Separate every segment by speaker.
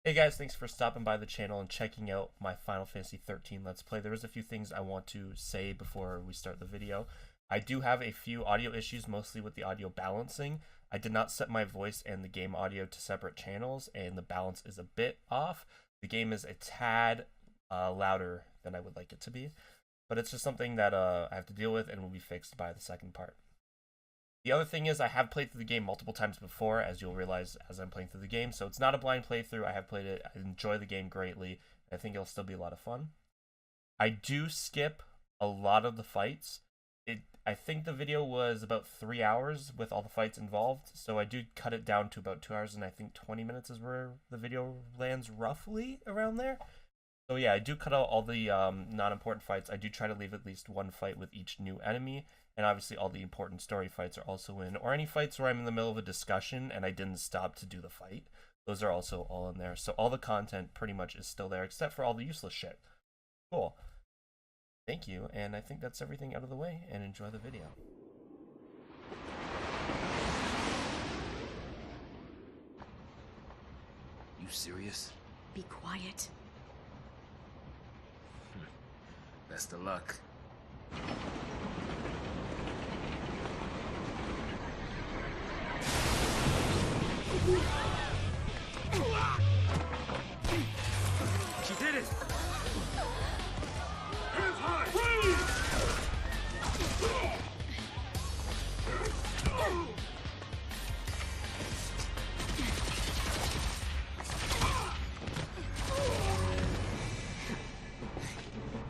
Speaker 1: Hey guys, thanks for stopping by the channel and checking out my Final Fantasy 13 Let's Play. There is a few things I want to say before we start the video. I do have a few audio issues, mostly with the audio balancing. I did not set my voice and the game audio to separate channels, and the balance is a bit off. The game is a tad louder than I would like it to be, but it's just something that I have to deal with and will be fixed by the second part. The other thing is I have played through the game multiple times before, as you'll realize as I'm playing through the game, so it's not a blind playthrough. I have played it, I enjoy the game greatly, I think it'll still be a lot of fun. I do skip a lot of the fights. I think the video was about 3 hours with all the fights involved, so I do cut it down to about 2 hours, and I think 20 minutes is where the video lands, roughly around there. So yeah, I do cut out all the non-important fights. I do try to leave at least one fight with each new enemy, and obviously all the important story fights are also in, or any fights where I'm in the middle of a discussion and I didn't stop to do the fight. Those are also all in there. So all the content pretty much is still there, except for all the useless shit. Cool. Thank you, and I think that's everything out of the way, and enjoy the video.
Speaker 2: You serious?
Speaker 3: Be quiet.
Speaker 2: Best of luck. She did it! Hands high! Freeze!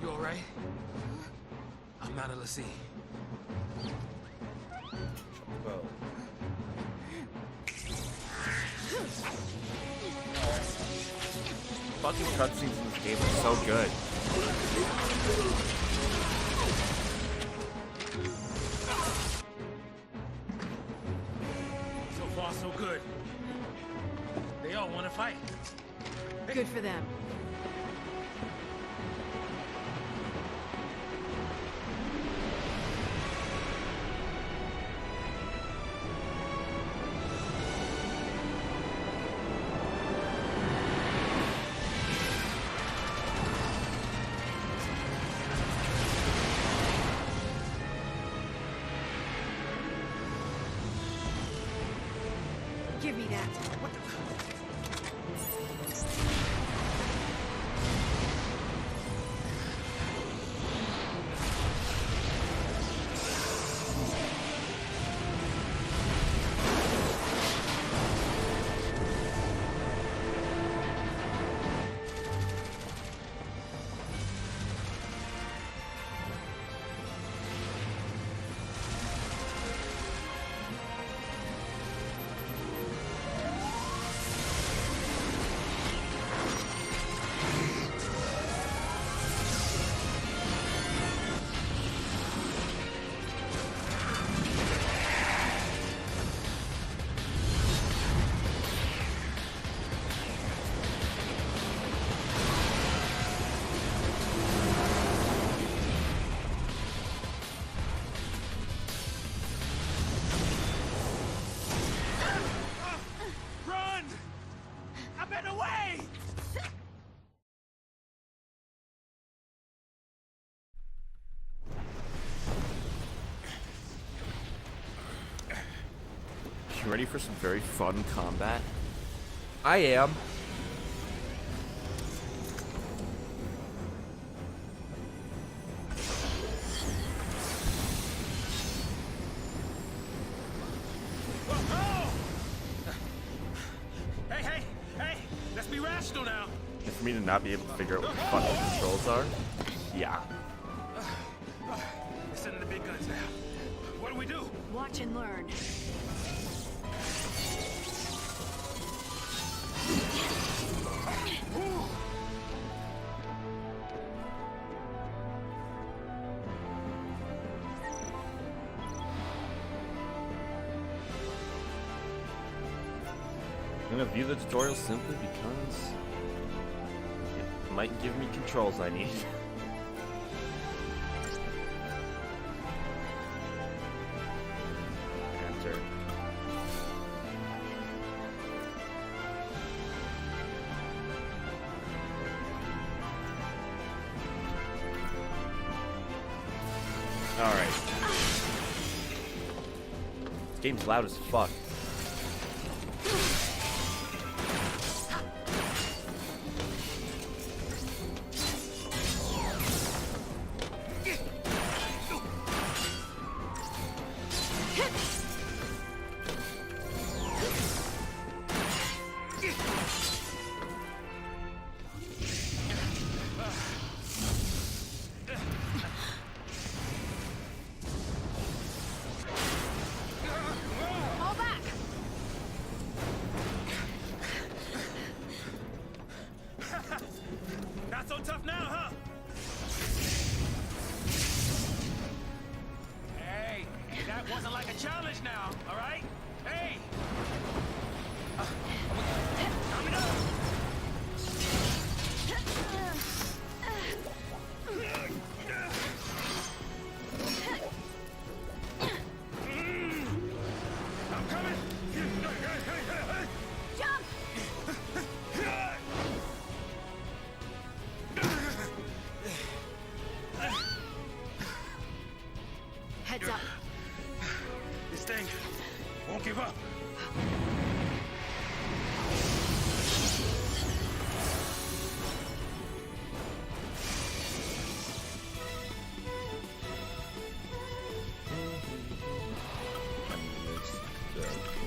Speaker 2: You alright? I'm not a Lassie.
Speaker 1: Whoa. Fucking cutscenes in this game are so good.
Speaker 2: So far, so good. They all want to fight.
Speaker 3: Good for them. Give me that.
Speaker 2: What the? Run! I've been away!
Speaker 1: You ready for some very fun combat? I am.
Speaker 2: Hey! Let's be rational now.
Speaker 1: And for me to not be able to figure out what the fuck the controls are, yeah.
Speaker 2: We're sending the big guns now. What do we do?
Speaker 3: Watch and learn.
Speaker 1: I'm gonna view the tutorial simply because it might give me controls I need. Enter. Alright. This game's loud as fuck.
Speaker 3: Fall back.
Speaker 2: Not so tough now, huh? Hey, that wasn't like a challenge now, all right? Hey! Coming up! I'm coming!
Speaker 3: Jump. Heads up.
Speaker 2: This thing won't give up.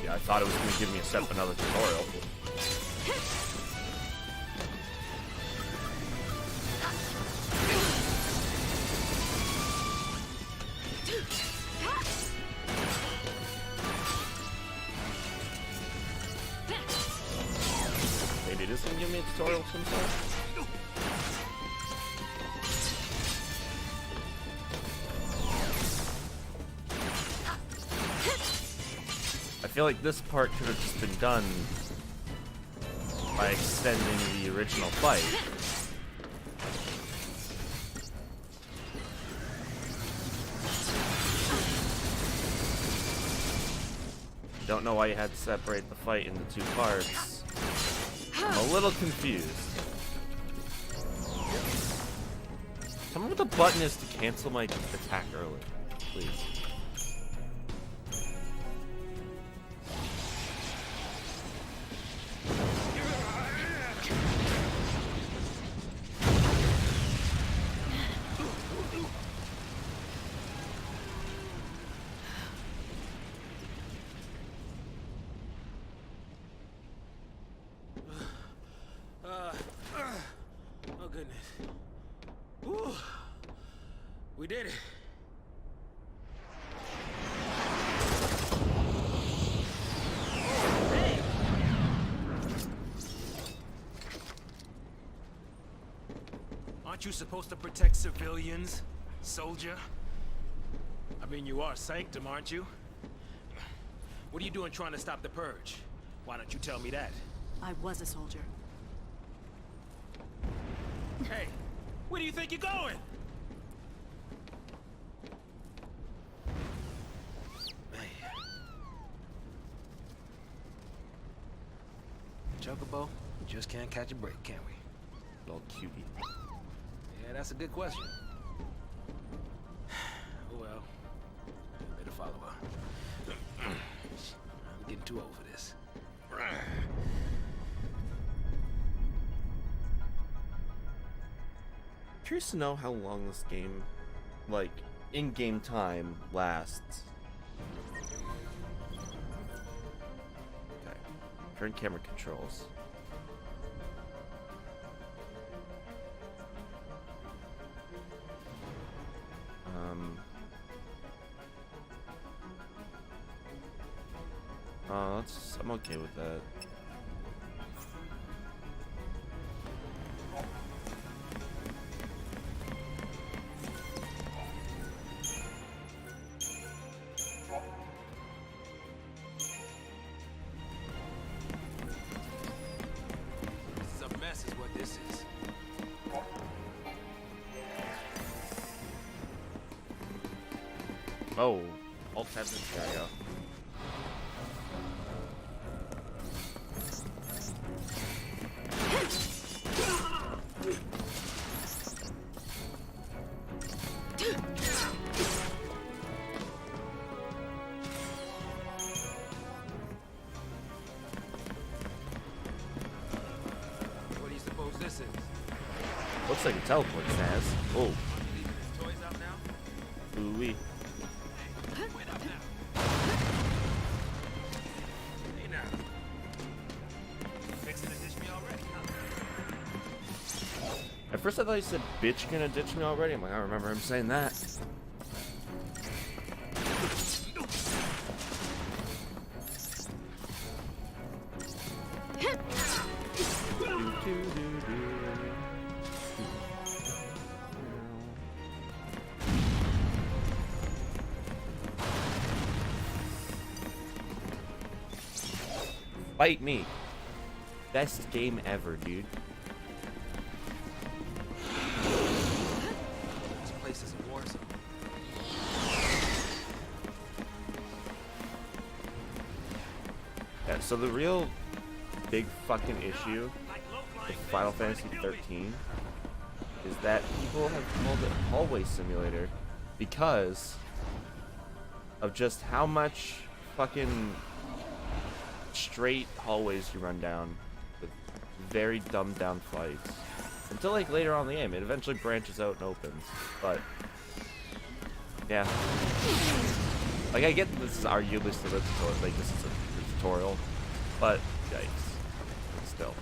Speaker 1: Yeah, I thought it was going to give me another tutorial. Maybe this can give me a tutorial of some sort. I feel like this part could have just been done by extending the original fight. Don't know why you had to separate the fight into two parts. I'm a little confused. Tell me what the button is to cancel my attack early, please.
Speaker 2: Oh goodness. Whew. We did it. Hey. Aren't you supposed to protect civilians, soldier? I mean, you are Sanctum, aren't you? What are you doing trying to stop the purge? Why don't you tell me that?
Speaker 3: I was a soldier.
Speaker 2: Hey, where do you think you're going? Man. Chocobo, we just can't catch a break, can we?
Speaker 1: Little cutie.
Speaker 2: Yeah, that's a good question. Oh well, better follow her. I'm getting too old for this.
Speaker 1: Curious to know how long this game, like, in-game time lasts. Okay. Turn camera controls. I'm okay with that.
Speaker 2: This is a mess is what this is.
Speaker 1: Oh, Alt tab this guy go.
Speaker 2: this is.
Speaker 1: Looks like a teleport, Saz. Oh,
Speaker 2: Leaving his toys out now?
Speaker 1: ooh-wee.
Speaker 2: Wait up now. Hey now. Fixing to ditch me already, huh?
Speaker 1: At first I thought he said, bitch, you gonna ditch me already? I'm like, I remember him saying that. Fight me. Best game ever, dude.
Speaker 2: This place is a war zone.
Speaker 1: Yeah, so the real big fucking issue with Final Fantasy 13 is that people have called it Hallway Simulator because of just how much fucking straight hallways you run down with very dumbed down fights. Until like later on in the game, it eventually branches out and opens. But yeah, like I get this is arguably still a tutorial, like this is a tutorial, but yikes, still.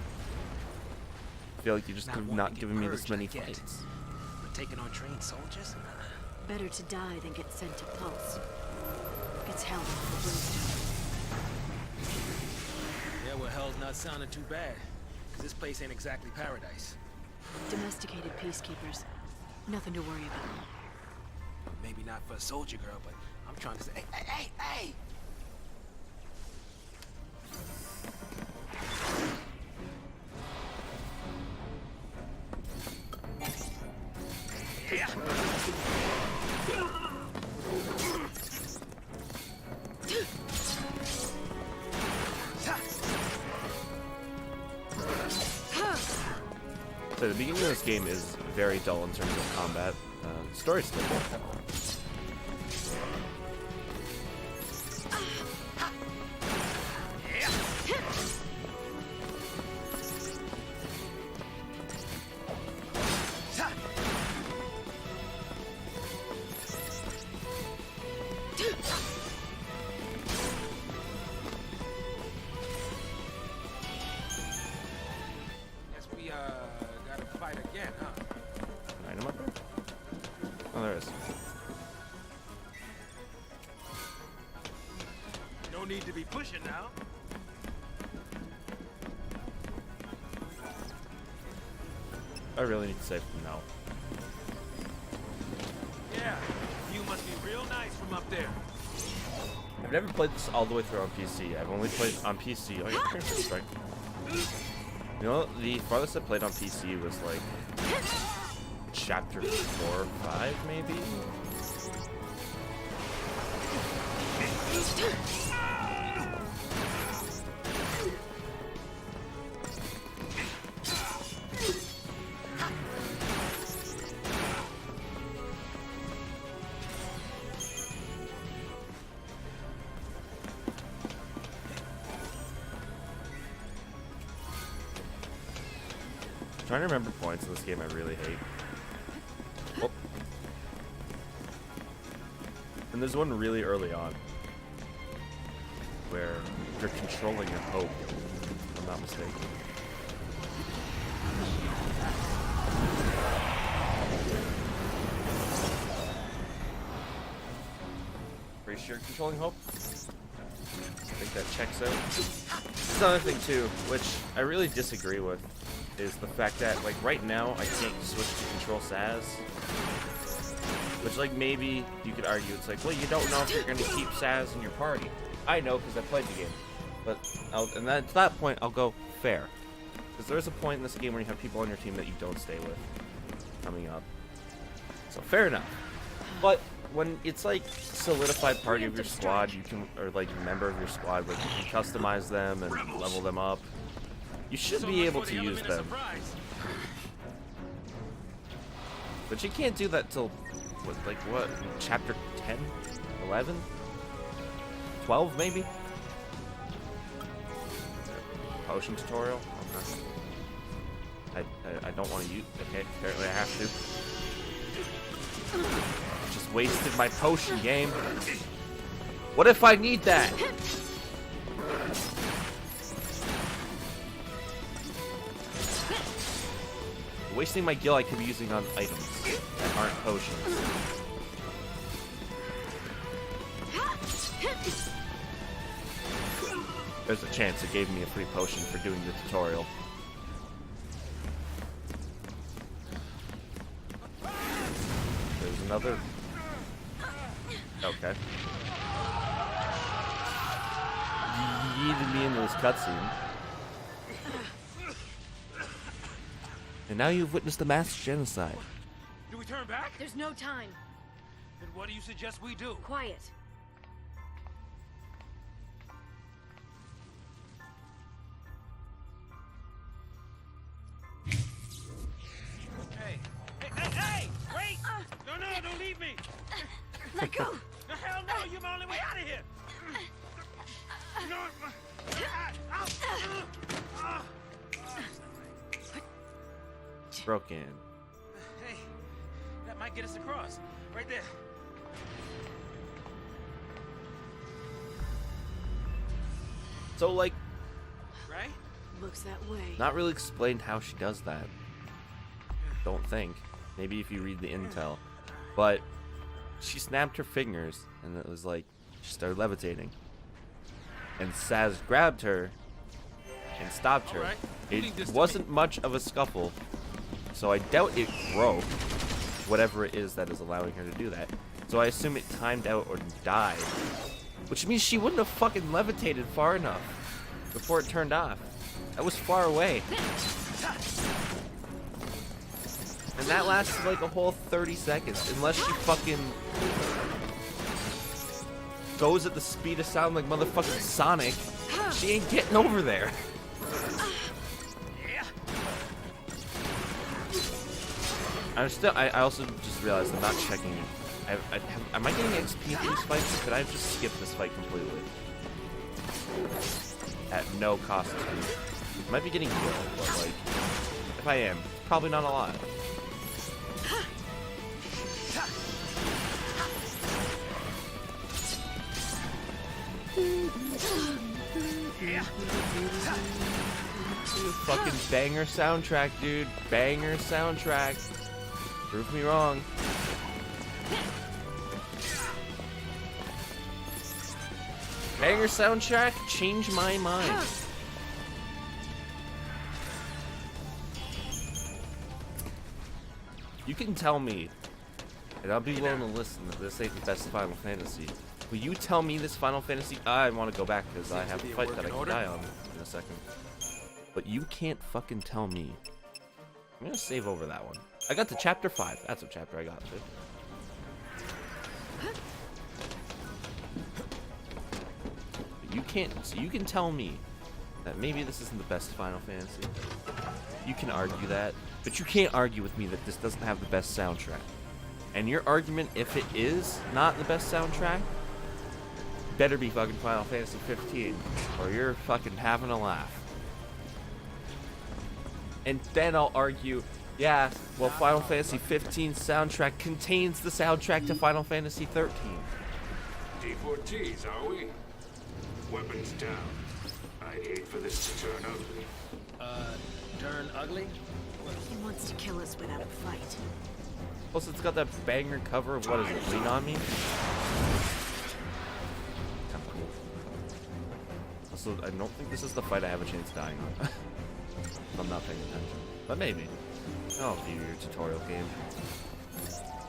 Speaker 1: I feel like you just could have not given me this many fights.
Speaker 2: But taking on trained soldiers?
Speaker 3: Better to die than get sent to Pulse. It's hell for Brimstone.
Speaker 2: Yeah, well, hell's not sounding too bad. 'Cause this place ain't exactly paradise.
Speaker 3: Domesticated peacekeepers. Nothing to worry about.
Speaker 2: Maybe not for a soldier girl, but I'm trying to say, hey! Yeah.
Speaker 1: So the beginning of this game is very dull in terms of combat. Story's still good.
Speaker 2: Guess we gotta fight again, huh?
Speaker 1: An item up there? Oh, there is.
Speaker 2: No need to be pushing now.
Speaker 1: I really need to save from now.
Speaker 2: Yeah, you must be real nice from up there.
Speaker 1: I've never played this all the way through on PC. I've only played on PC. Oh, yeah, transfer strike. You know, the farthest I played on PC was like chapter 4 or 5, maybe. Trying to remember points in this game I really hate. Oh. And there's one really early on where you're controlling your hope, if I'm not mistaken. Pretty sure you're controlling hope? I think that checks out. There's another thing too, which I really disagree with, is the fact that, like, right now, I can't switch to control Saz. Which, like, maybe you could argue, it's like, well, you don't know if you're gonna keep Saz in your party. I know, because I played the game. But, and at that point, I'll go, fair. Because there's a point in this game where you have people on your team that you don't stay with coming up. So, fair enough. But, when it's, like, solidified party of your squad, you can, or, like, member of your squad, like, you can customize them and level them up. You should be able to use them. But you can't do that till, what, chapter 10? 11? 12, maybe? Potion tutorial? Okay. I don't want to use. Okay, apparently I have to. Just wasted my potion, game. What if I need that? Wasting my gil I could be using on items that aren't potions. There's a chance it gave me a free potion for doing the tutorial. There's another. Okay. Yeeted me into this cutscene. And now you've witnessed a mass genocide.
Speaker 2: Do we turn back?
Speaker 3: There's no time.
Speaker 2: Then what do you suggest we do?
Speaker 3: Quiet.
Speaker 2: Hey! Hey! Wait! No, don't leave me!
Speaker 3: Let go.
Speaker 2: The hell no! You're my only way out of here! No!
Speaker 1: Broken.
Speaker 2: Hey, that might get us across. Right there.
Speaker 1: So, like,
Speaker 2: Right?
Speaker 3: Looks that way.
Speaker 1: not really explained how she does that. Don't think. Maybe if you read the intel. But she snapped her fingers, and it was like, she started levitating. And Saz grabbed her and stopped her.
Speaker 2: Alright, you leave
Speaker 1: It
Speaker 2: this to
Speaker 1: wasn't much of a scuffle, so I doubt it broke, whatever it is that is allowing her to do that. So I assume it timed out or died. Which means she wouldn't have fucking levitated far enough before it turned off. That was far away. And that lasted like a whole 30 seconds. Unless she fucking goes at the speed of sound like motherfucking Sonic, she ain't getting over there. I also just realized I'm not checking it. Am I getting XP in these fights? Or could I have just skipped this fight completely? At no cost to me. I might be getting healed, but like, if I am, probably not a lot. Fucking banger soundtrack, dude. Banger soundtrack. Prove me wrong. Banger soundtrack, change my mind. You can tell me, and I'll be willing to listen, that this ain't the best Final Fantasy. Will you tell me this Final Fantasy? I want to go back because I have a fight that I can die on in a second. But you can't fucking tell me. I'm gonna save over that one. I got to chapter 5. That's what chapter I got to. You can't. So you can tell me that maybe this isn't the best Final Fantasy. You can argue that, but you can't argue with me that this doesn't have the best soundtrack. And your argument, if it is not the best soundtrack, better be fucking Final Fantasy 15, or you're fucking having a laugh. And then I'll argue, yeah, well, Final Fantasy 15 soundtrack contains the soundtrack to Final Fantasy 13.
Speaker 4: D4Ts, are we? Weapons down. I'd hate for this to turn ugly.
Speaker 2: Turn ugly?
Speaker 3: He wants to kill us without a fight.
Speaker 1: Also, it's got that banger cover of what is it, Lean On Me? Also, I don't think this is the fight I have a chance dying on. I'm not paying attention. But maybe. I'll view your tutorial game.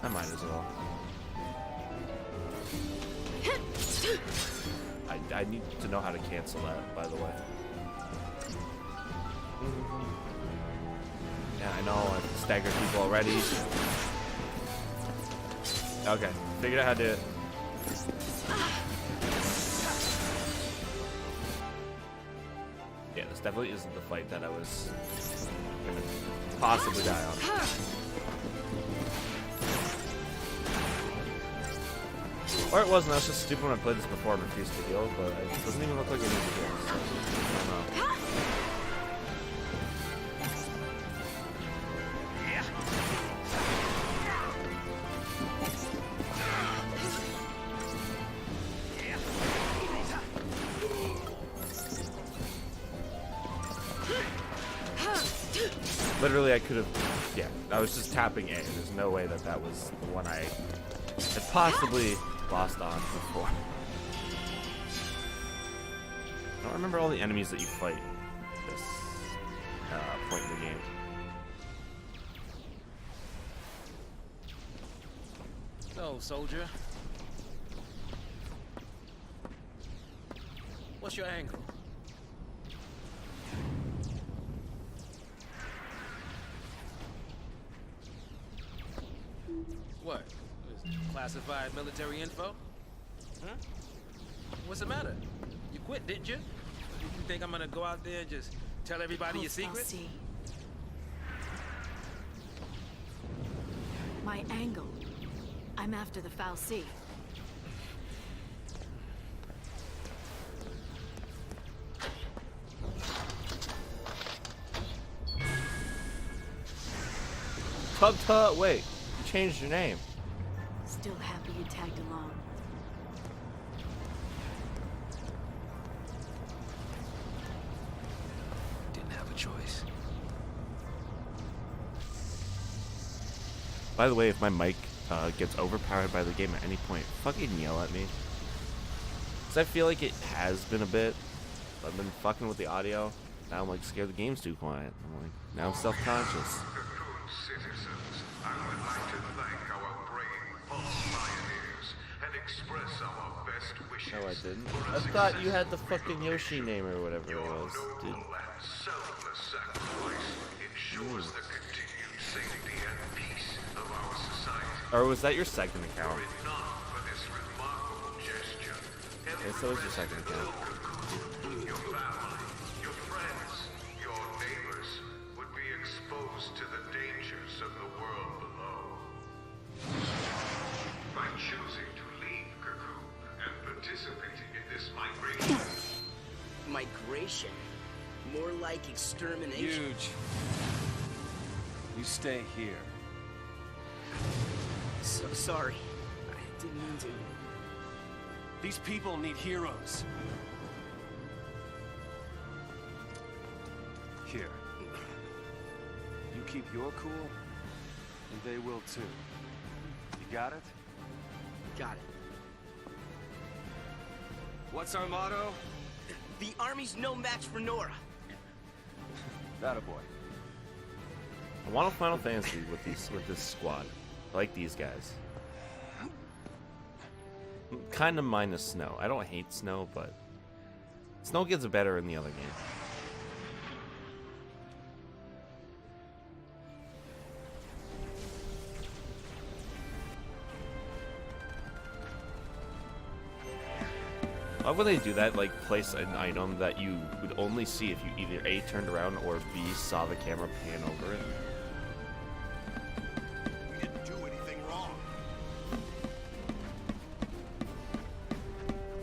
Speaker 1: I might as well. I need to know how to cancel that, by the way. Yeah, I know, I've staggered people already. Okay, figured out how to do it. Yeah, this definitely isn't the fight that I was gonna possibly die on. Or it wasn't, I was just stupid when I played this before and refused to heal, but it doesn't even look like it needs to heal, so I don't know. Literally, I could have. Yeah, I was just tapping A. There's no way that that was the one I had possibly lost on before. I don't remember all the enemies that you fight at this point in the game.
Speaker 2: So, soldier. What's your angle? What? Classified military info? Huh? What's the matter? You quit, didn't you? You think I'm gonna go out there and just tell everybody your secrets?
Speaker 3: My angle. I'm after the Foul Sea.
Speaker 1: Wait, you changed your name.
Speaker 3: Still happy you tagged along.
Speaker 2: Didn't have a choice.
Speaker 1: By the way, if my mic gets overpowered by the game at any point, fucking yell at me. Because I feel like it has been a bit. I've been fucking with the audio. Now I'm like scared the game's too quiet. I'm like, now I'm self-conscious.
Speaker 4: Citizens, I would like to thank our brave false pioneers and express our best wishes.
Speaker 1: No, I didn't. I thought you had the fucking Yoshi name or whatever it was, dude.
Speaker 4: Noble and selfless sacrifice ensures the continued safety and peace of our society.
Speaker 1: Or was that your second account?
Speaker 4: Were it not for this remarkable gesture,
Speaker 1: Okay, so it was your second account.
Speaker 4: your family, your friends, your neighbors would be exposed to the dangers of the world below. By choosing to leave Cocoon and participating in this migration,
Speaker 5: Migration? More like extermination.
Speaker 6: Huge. You stay here.
Speaker 5: So sorry. I didn't mean to.
Speaker 6: These people need heroes. Here. You keep your cool, and they will too. You got it?
Speaker 5: Got it.
Speaker 6: What's our motto?
Speaker 5: The army's no match for Nora.
Speaker 6: That boy.
Speaker 1: I want a Final Fantasy with this squad. I like these guys. Kind of minus Snow. I don't hate Snow, but Snow gets better in the other game. Why would they do that? Like, place an item that you would only see if you either A, turned around, or B, saw the camera pan over it?
Speaker 4: we didn't do anything wrong.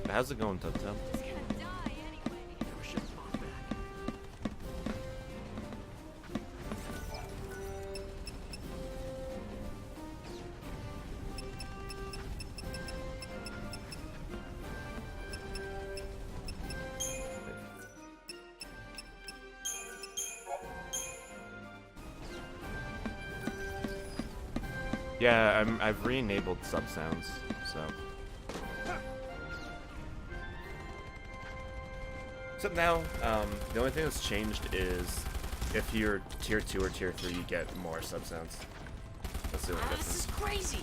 Speaker 1: How's it going, Tum Tum? Yeah, I've re-enabled sub sounds, so. Except now, the only thing that's changed is if you're tier 2 or tier 3, you get more sub sounds. That's the only
Speaker 5: This
Speaker 1: difference.
Speaker 5: is crazy.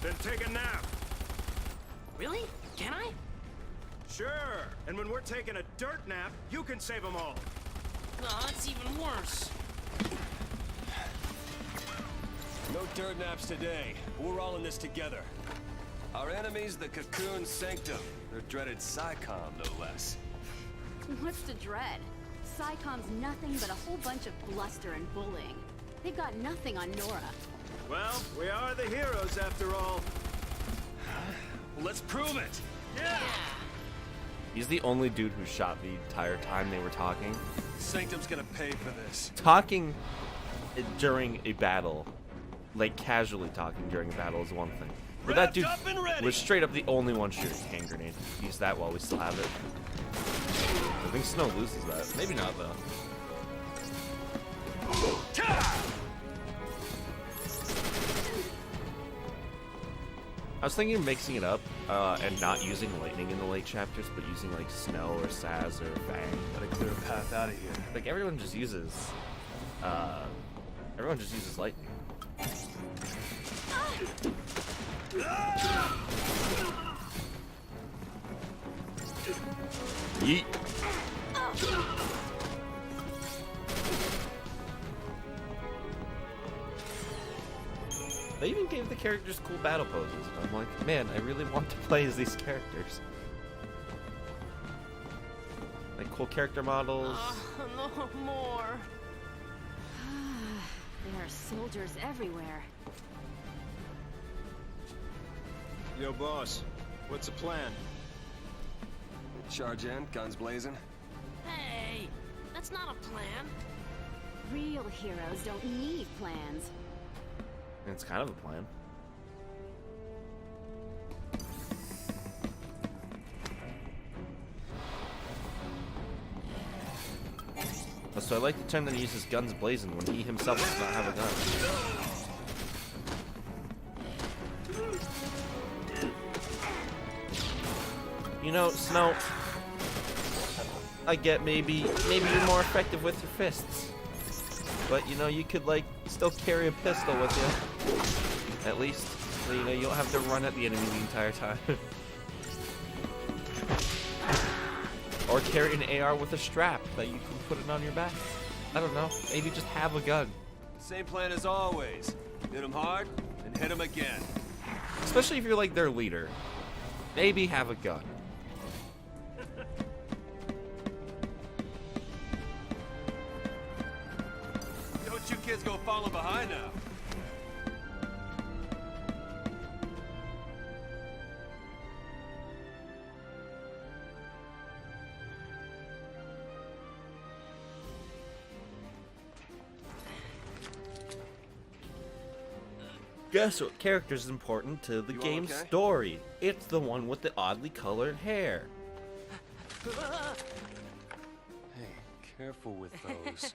Speaker 4: Then take a nap.
Speaker 5: Really? Can I?
Speaker 7: Sure, and when we're taking a dirt nap, you can save them all.
Speaker 5: No, that's even worse.
Speaker 6: No dirt naps today. We're all in this together. Our enemy's the Cocoon Sanctum. Their dreaded SciComm, no less.
Speaker 8: What's to dread? SciComm's nothing but a whole bunch of bluster and bullying. They've got nothing on Nora.
Speaker 7: Well, we are the heroes after all.
Speaker 6: Well, let's prove it!
Speaker 7: Yeah!
Speaker 1: He's the only dude who shot the entire time they were talking.
Speaker 6: Sanctum's gonna pay for this.
Speaker 1: Talking during a battle, like casually talking during a battle, is one thing. But that dude
Speaker 6: Wrapped up and ready.
Speaker 1: was straight up the only one shooting hand grenade. Use that while we still have it. I think Snow loses that. Maybe not though. I was thinking of mixing it up and not using lightning in the late chapters, but using like snow or Saz or Fang.
Speaker 6: Gotta clear a path out of here.
Speaker 1: Like everyone just uses lightning. Yeet. They even gave the characters cool battle poses. I'm like, man, I really want to play as these characters. Like cool character models.
Speaker 5: No more.
Speaker 8: There are soldiers everywhere.
Speaker 7: Yo, boss. What's the plan?
Speaker 6: Charge in, guns blazing.
Speaker 5: Hey, that's not a plan.
Speaker 8: Real heroes don't need plans.
Speaker 1: It's kind of a plan. So I like the term that he uses guns blazing when he himself does not have a gun. You know, Snow, I get maybe you're more effective with your fists. But you know, you could like still carry a pistol with you. At least. So you know you don't have to run at the enemy the entire time. Or carry an AR with a strap that you can put it on your back. I don't know. Maybe just have a gun.
Speaker 6: Same plan as always. Hit him hard and hit him again.
Speaker 1: Especially if you're like their leader. Maybe have a gun.
Speaker 6: Don't you kids go follow behind now.
Speaker 1: Guess what character's important to the
Speaker 6: You all
Speaker 1: game's
Speaker 6: okay?
Speaker 1: story? It's the one with the oddly colored hair.
Speaker 6: Hey, careful with those.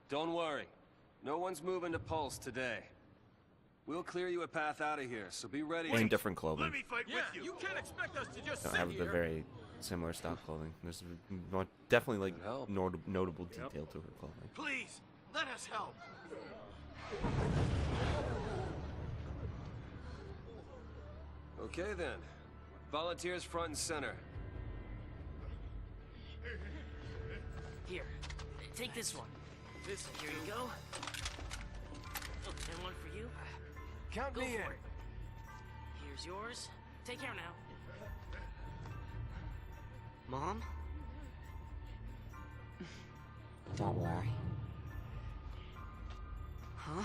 Speaker 6: Don't worry. No one's moving to Pulse today. We'll clear you a path out of here, so be ready.
Speaker 1: Wearing different clothing.
Speaker 7: fight with you. You can't expect us to just
Speaker 1: Don't have the very similar style clothing. There's definitely like
Speaker 6: Help.
Speaker 1: notable detail to her clothing.
Speaker 7: Please, let us help.
Speaker 6: Okay then. Volunteers front and center.
Speaker 5: Here, take this one. Here you go. And one for you.
Speaker 6: Count
Speaker 5: Go
Speaker 6: me
Speaker 5: for
Speaker 6: in.
Speaker 5: it. Here's yours. Take care now. Mom? Don't worry. Huh?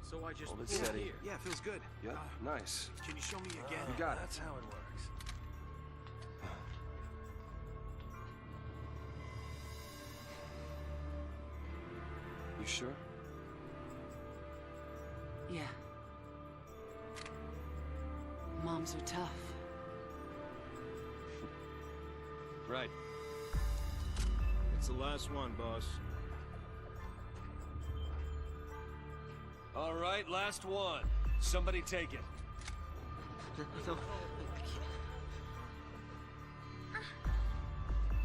Speaker 7: So I just
Speaker 6: Hold it
Speaker 7: pulled
Speaker 6: steady.
Speaker 7: here. Yeah, feels good.
Speaker 6: Yeah, nice.
Speaker 7: Can you show me again?
Speaker 6: You got it.
Speaker 7: That's how it works.
Speaker 6: You sure?
Speaker 3: Yeah. Moms are tough.
Speaker 6: Right.
Speaker 7: It's the last one, boss.
Speaker 6: All right, last one. Somebody take it.
Speaker 5: No,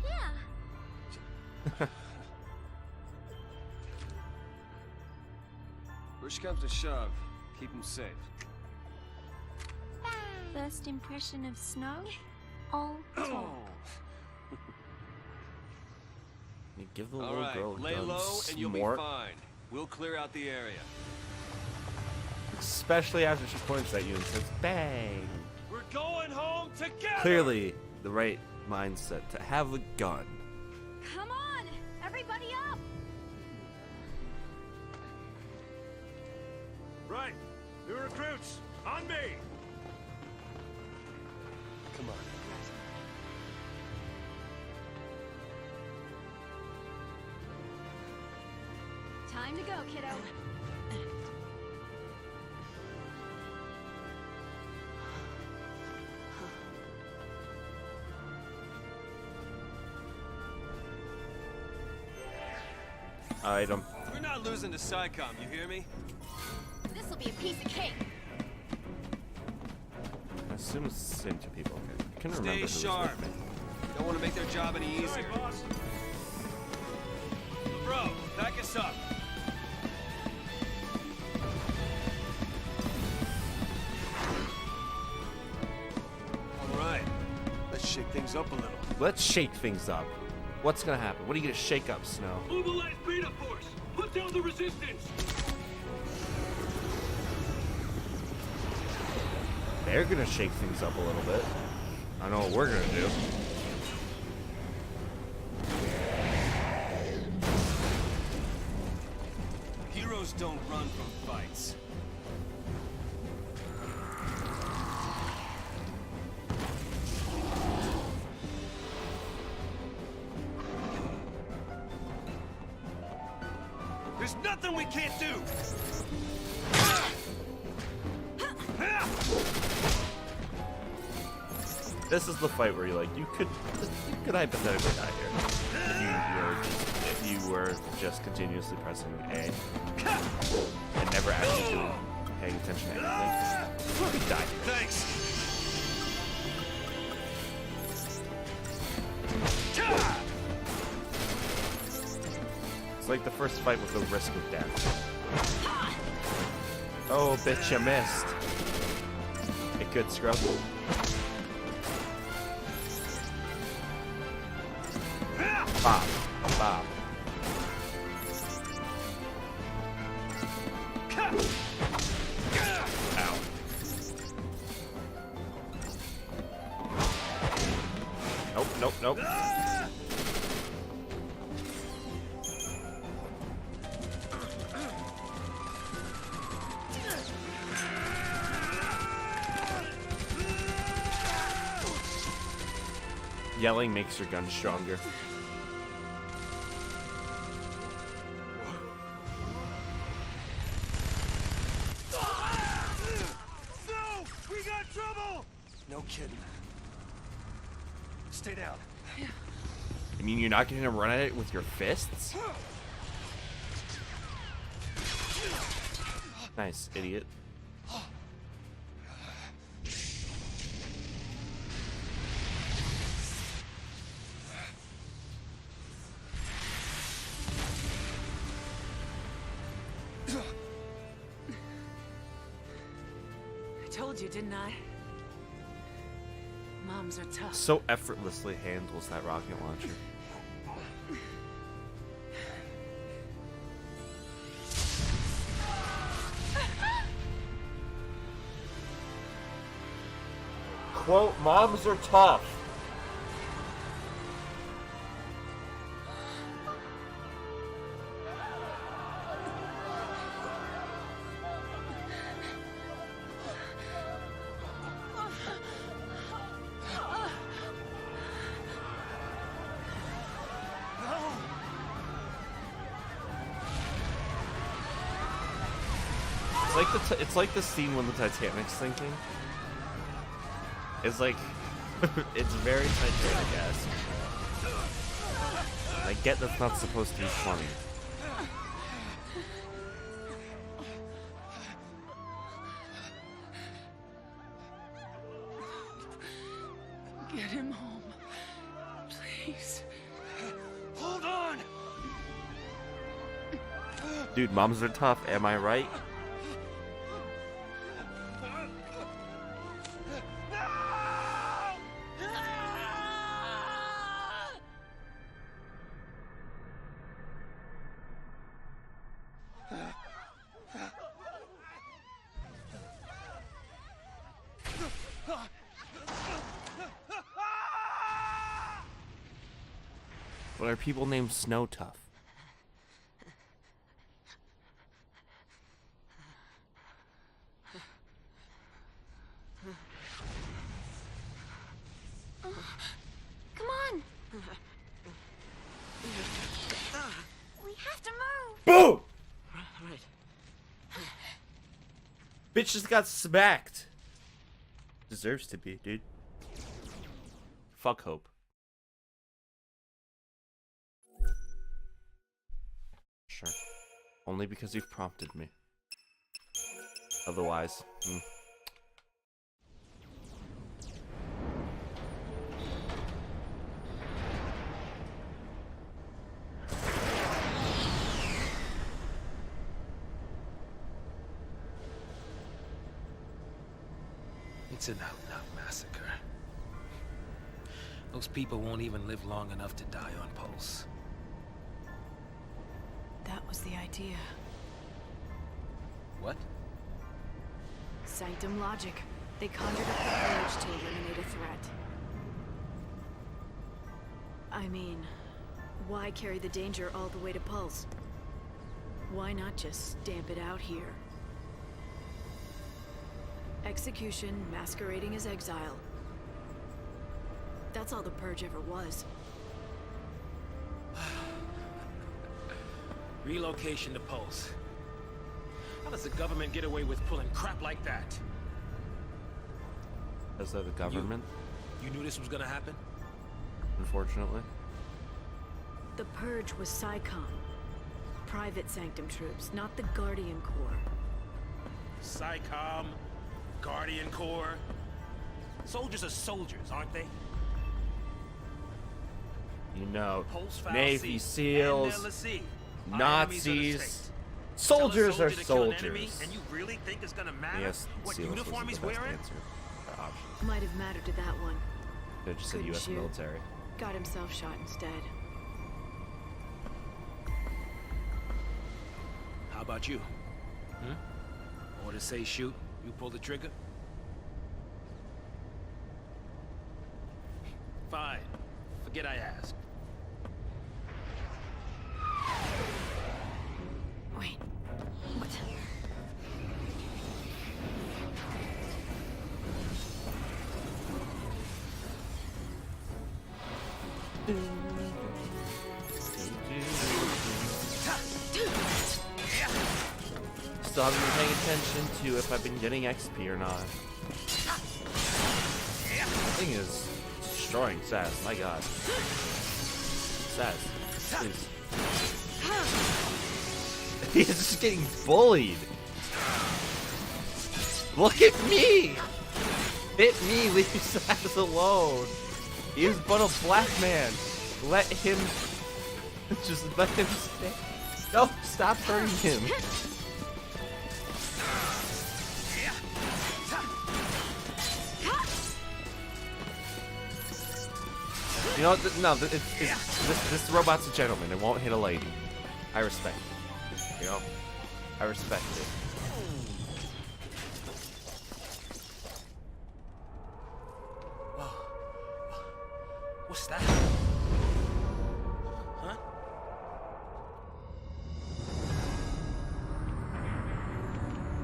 Speaker 8: Yeah.
Speaker 6: Push comes to shove. Keep him safe.
Speaker 8: First impression of snow? All talk.
Speaker 1: You give the
Speaker 6: All
Speaker 1: little
Speaker 6: right,
Speaker 1: girl a
Speaker 6: lay
Speaker 1: gun,
Speaker 6: low and you'll be
Speaker 1: smart.
Speaker 6: fine. We'll clear out the area.
Speaker 1: Especially after she points at you and says, "Bang!"
Speaker 6: We're going home together.
Speaker 1: Clearly, the right mindset to have a gun.
Speaker 8: Come on! Everybody up!
Speaker 7: Right. New recruits, on me.
Speaker 6: Come on.
Speaker 8: Time to go, kiddo.
Speaker 1: Item.
Speaker 6: We're not losing to SciComm, you hear me?
Speaker 8: This'll be a piece of cake.
Speaker 1: I assume it's the same two people. Okay. I couldn't remember
Speaker 6: Stay
Speaker 1: who was
Speaker 6: sharp.
Speaker 1: with me.
Speaker 6: Don't want to make their job any easier.
Speaker 7: boss.
Speaker 6: Bro, back us up. All right. Let's shake things up a little.
Speaker 1: Let's shake things up. What's gonna happen? What are you gonna shake up, Snow?
Speaker 2: Mobilize beta force. Put down the resistance.
Speaker 1: They're gonna shake things up a little bit. I know what we're gonna do.
Speaker 6: Heroes don't run from fights. There's nothing we can't do!
Speaker 1: This is the fight where you're like, you could hypothetically die here if you were just continuously pressing A and never actually paying attention to anything. You could die here.
Speaker 6: Thanks!
Speaker 1: It's like the first fight with the risk of death. Oh, bitch, you missed. A good scrub. Bob. Bob. Ow. Nope, nope, nope. Yelling makes your gun stronger.
Speaker 7: No! We got trouble!
Speaker 6: No kidding. Stay down.
Speaker 1: I mean, you're not going to run at it with your fists? Nice, idiot.
Speaker 5: I told you, didn't I? Moms are tough.
Speaker 1: So effortlessly handles that rocket launcher. Quote, moms are tough. It's like the scene when the Titanic's sinking. It's like, it's very Titanic-esque. I get that's not supposed to be funny.
Speaker 5: Get him home. Please.
Speaker 6: Hold on!
Speaker 1: Dude, moms are tough, am I right? But are people named Snow tough?
Speaker 8: Come on. We have to move.
Speaker 1: Boom!
Speaker 5: Right.
Speaker 1: Bitch just got smacked. Deserves to be, dude. Fuck Hope. Sure. Only because you've prompted me.
Speaker 9: otherwise.
Speaker 2: It's an out-and-out massacre. Those people won't even live long enough to die on Pulse.
Speaker 3: That was the idea.
Speaker 2: What?
Speaker 3: Sanctum logic. They conjured up the purge to eliminate a threat. I mean, why carry the danger all the way to Pulse? Why not just stamp it out here? Execution masquerading as exile. That's all the purge ever was.
Speaker 2: Relocation to Pulse. How does the government get away with pulling crap like that?
Speaker 9: As though the government,
Speaker 2: You knew this was gonna happen?
Speaker 9: unfortunately.
Speaker 3: The purge was SciComm. Private Sanctum troops, not the Guardian Corps.
Speaker 2: SciComm, Guardian Corps. Soldiers are soldiers, aren't they?
Speaker 9: You know,
Speaker 2: Pulse Foul
Speaker 9: Navy
Speaker 2: C,
Speaker 9: SEAls,
Speaker 2: and LSE. Our enemies are the
Speaker 9: Nazis,
Speaker 2: state.
Speaker 9: soldiers
Speaker 2: Tell a
Speaker 9: are
Speaker 2: soldier to kill an enemy,
Speaker 9: soldiers.
Speaker 2: and you really think it's gonna matter
Speaker 9: Yes,
Speaker 2: what
Speaker 9: SEALs
Speaker 2: uniform
Speaker 9: was
Speaker 2: he's
Speaker 9: the best
Speaker 2: wearing?
Speaker 9: answer, or option.
Speaker 3: Might have mattered to that one.
Speaker 9: They just said
Speaker 3: Couldn't
Speaker 9: U.S.
Speaker 3: shoot.
Speaker 9: military.
Speaker 3: Got himself shot instead.
Speaker 2: How about you? Orders say shoot, you pull the trigger? Fine. Forget I asked.
Speaker 3: Wait. What?
Speaker 9: Still haven't been paying attention to if I've been getting XP or not. Thing is destroying Saz, my god. Saz, please. He's just getting bullied. Look at me! Hit me, leave Saz alone. He is but a black man. Let him just let him stay. No, stop hurting him. You know, no, this robot's a gentleman. It won't hit a lady. I respect it. You know, I respect it.
Speaker 2: What's that? Huh?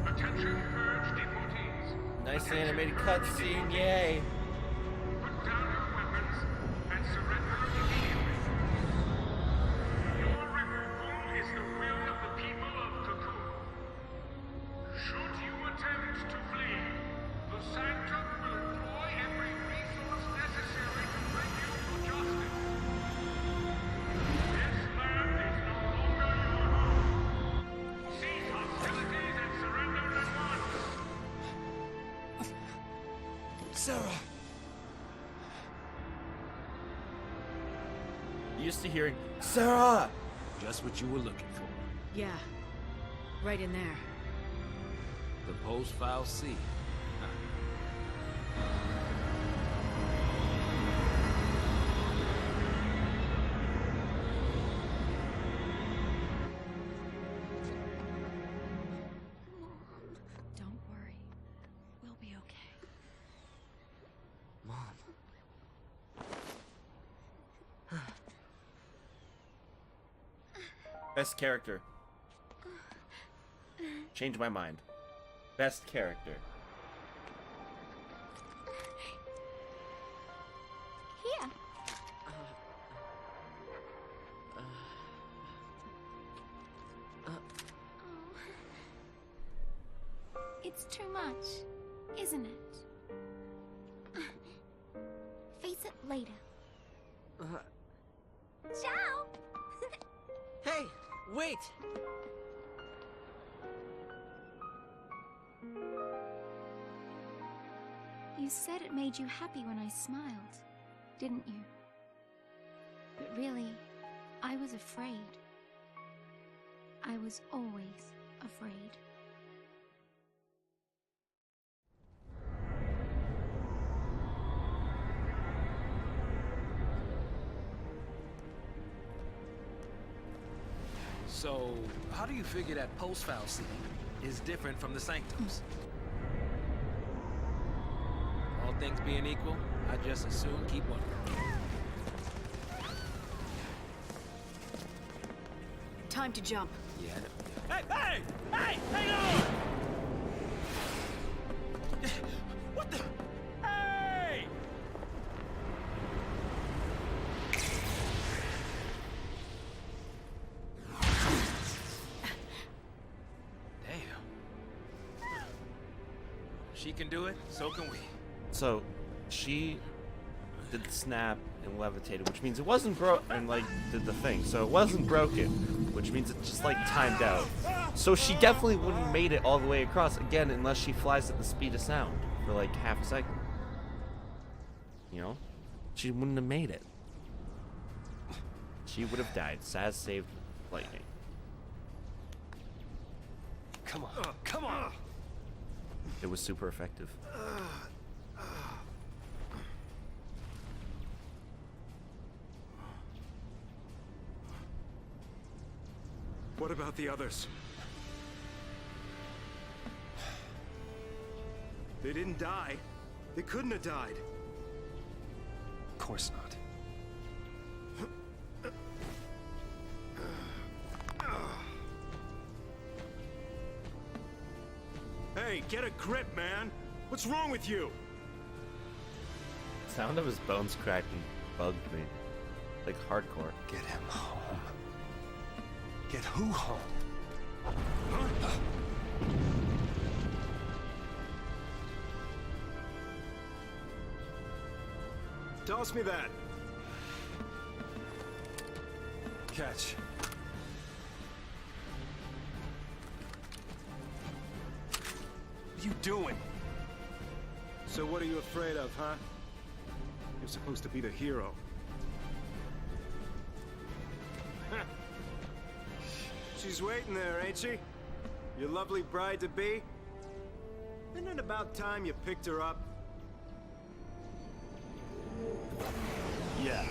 Speaker 4: Attention, purge deportees.
Speaker 9: Nice animated cutscene, yay!
Speaker 4: Put down your weapons and surrender immediately. Your removal is the will of the people of Cocoon. Should you attempt to flee, the Sanctum will employ every resource necessary to bring you to justice. This land is no longer your home. Cease hostilities and surrender at once.
Speaker 7: Sarah!
Speaker 9: Used to hearing, Sarah!
Speaker 2: Just what you were looking for.
Speaker 3: Yeah. Right in there.
Speaker 2: The Pulse Foul C.
Speaker 3: Don't worry. We'll be okay.
Speaker 7: Mom.
Speaker 9: Best character. Change my mind. Best character.
Speaker 8: Here. It's too much, isn't it? Face it later. Ciao!
Speaker 7: Hey, wait!
Speaker 10: said it made you happy when I smiled, didn't you? But really, I was afraid. I was always afraid.
Speaker 2: So, how do you figure that post-foul scene is different from the sanctums? All things being equal, I just as soon keep one.
Speaker 3: Time to jump.
Speaker 2: Yeah. Hey, hey! Hey! Hang on! What the? Hey! Damn. She can do it, so can we.
Speaker 9: So, she did the snap and levitated, which means it wasn't broke, and like did the thing. So it wasn't broken, which means it just like timed out. So she definitely wouldn't have made it all the way across again unless she flies at the speed of sound for like half a second. You know? She wouldn't have made it. She would have died. Saz saved Lightning.
Speaker 6: Come on, come on!
Speaker 9: It was super effective.
Speaker 7: What about the others? They didn't die. They couldn't have died.
Speaker 6: Of course not.
Speaker 7: Hey, get a grip, man! What's wrong with you?
Speaker 9: The sound of his bones cracking bugged me. Like hardcore.
Speaker 6: Get him home. Get who home?
Speaker 7: Toss me that.
Speaker 6: Catch. What are you doing?
Speaker 7: So what are you afraid of, huh? You're supposed to be the hero. She's waiting there, ain't she? Your lovely bride-to-be? Isn't it about time you picked her up?
Speaker 6: Yeah.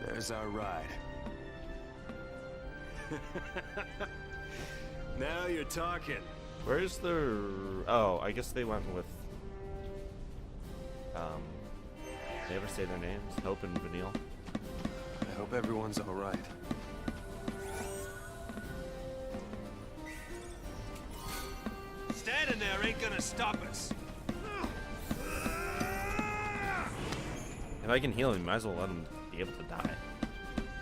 Speaker 6: There's our ride.
Speaker 7: Now you're talking.
Speaker 9: Where's the... Oh, I guess they went with... They ever say their names? Hope and Vanille.
Speaker 6: I hope everyone's all right.
Speaker 7: Standing there ain't gonna stop us.
Speaker 9: If I can heal him, might as well let him be able to die.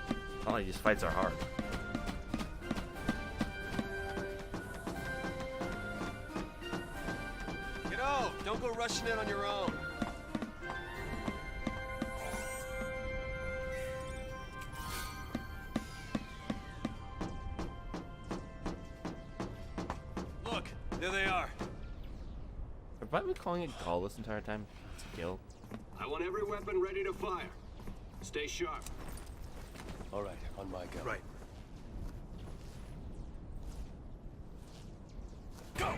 Speaker 9: It's not like these fights are hard.
Speaker 6: Kiddo, don't go rushing in on your own. Look, there they are.
Speaker 9: Have I been calling it Gall this entire time? It's a guild.
Speaker 4: I want every weapon ready to fire. Stay sharp.
Speaker 6: All right, on my go.
Speaker 7: Right.
Speaker 6: Go!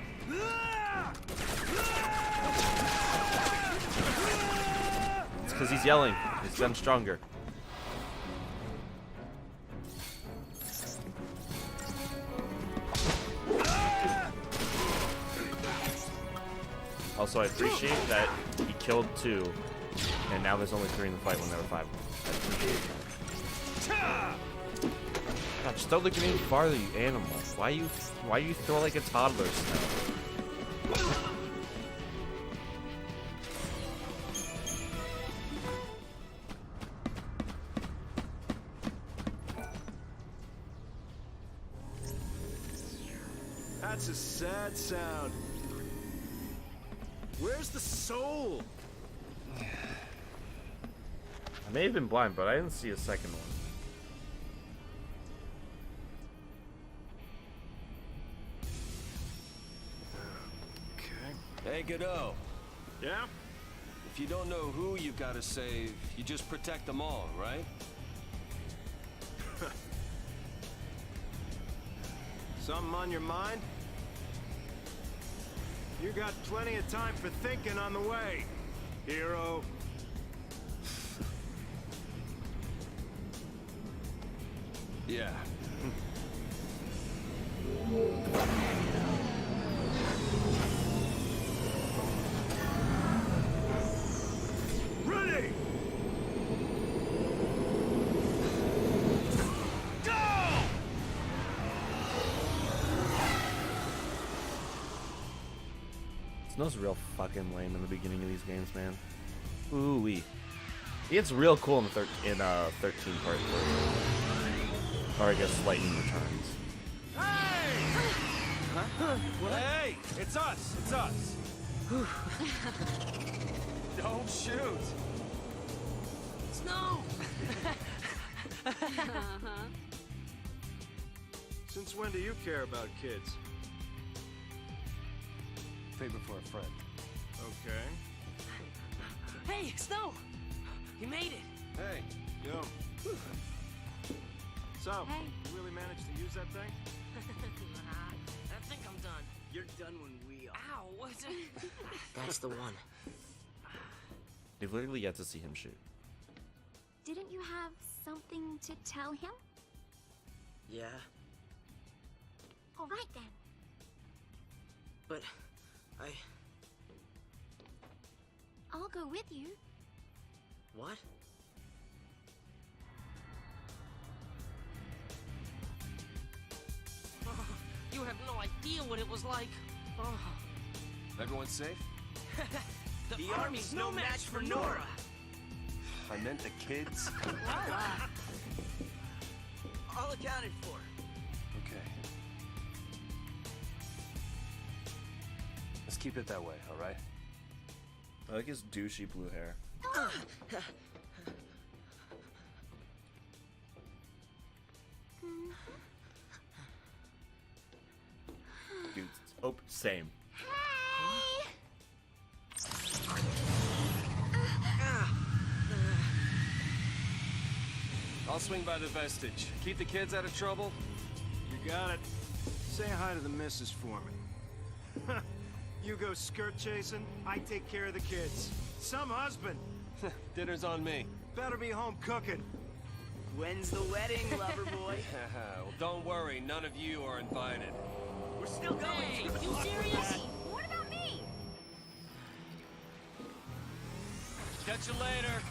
Speaker 9: It's because he's yelling. His gun's stronger. Also, I appreciate that he killed 2, and now there's only 3 in the fight when there were 5. God, just don't look at me farther, you animal. Why you throw like a toddler snow?
Speaker 7: That's a sad sound. Where's the soul?
Speaker 9: I may have been blind, but I didn't see a second one.
Speaker 7: Okay.
Speaker 6: Hey, Godot.
Speaker 7: Yeah?
Speaker 6: If you don't know who you gotta save, you just protect them all, right?
Speaker 7: Something on your mind? You got plenty of time for thinking on the way, hero.
Speaker 6: Yeah.
Speaker 7: Ready!
Speaker 9: Snow's real fucking lame in the beginning of these games, man. Ooh wee. He gets real cool in 13 part 3. Or I guess Lightning Returns.
Speaker 6: Hey! It's us! It's us! Don't shoot!
Speaker 5: Snow!
Speaker 7: Since when do you care about kids?
Speaker 6: Favor for a friend.
Speaker 7: Okay.
Speaker 5: Hey, Snow! You made it!
Speaker 6: Hey!
Speaker 7: Yo. So,
Speaker 8: Hey.
Speaker 7: you really managed to use that thing?
Speaker 5: I think I'm done.
Speaker 11: You're done when we are.
Speaker 5: Ow! What's it?
Speaker 11: That's the one.
Speaker 9: They've literally yet to see him shoot.
Speaker 10: Didn't you have something to tell him?
Speaker 11: Yeah,
Speaker 10: All right then.
Speaker 11: but
Speaker 10: I'll go with you.
Speaker 11: What?
Speaker 5: Oh, you have no idea what it was like. Oh.
Speaker 6: Everyone safe?
Speaker 5: The army's no match for Nora.
Speaker 6: I meant the kids.
Speaker 11: All accounted for.
Speaker 6: Okay. Let's keep it that way, alright?
Speaker 9: I like his douchey blue hair. Dude, oh, same.
Speaker 6: I'll swing by the vestige. Keep the kids out of trouble.
Speaker 7: You got it. Say hi to the missus for me. You go skirt chasing, I take care of the kids. Some husband.
Speaker 6: Dinner's on me.
Speaker 7: Better be home cooking.
Speaker 11: When's the wedding, lover boy?
Speaker 6: Well, don't worry. None of you are invited.
Speaker 11: We're still going.
Speaker 5: Hey, you serious?
Speaker 10: What about me?
Speaker 6: Catch you later.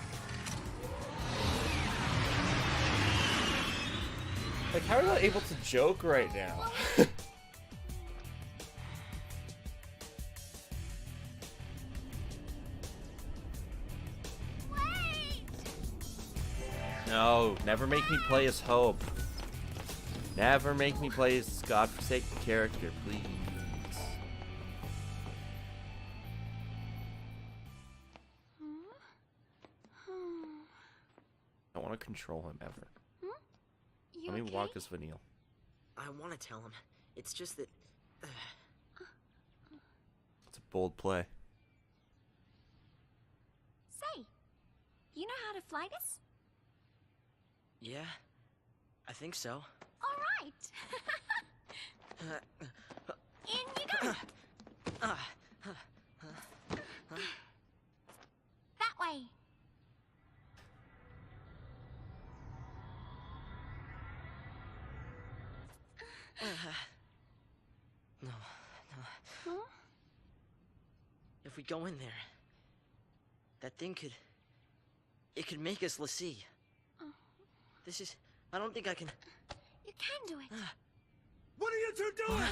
Speaker 9: Like, how are they able to joke right now? No, never make me play as Hope. Never make me play as godforsaken character, please. I don't want to control him ever.
Speaker 10: You
Speaker 9: Let me
Speaker 10: okay?
Speaker 9: walk this Vanille.
Speaker 11: I want to tell him. It's just that.
Speaker 9: It's a bold play.
Speaker 10: Say, you know how to fly this?
Speaker 11: Yeah, I think so.
Speaker 10: All right. In you go. That way.
Speaker 11: No.
Speaker 10: Huh?
Speaker 11: If we go in there, that thing could. It could make us l'Cie. This is. I don't think I can.
Speaker 10: You can do it.
Speaker 7: What are you two doing?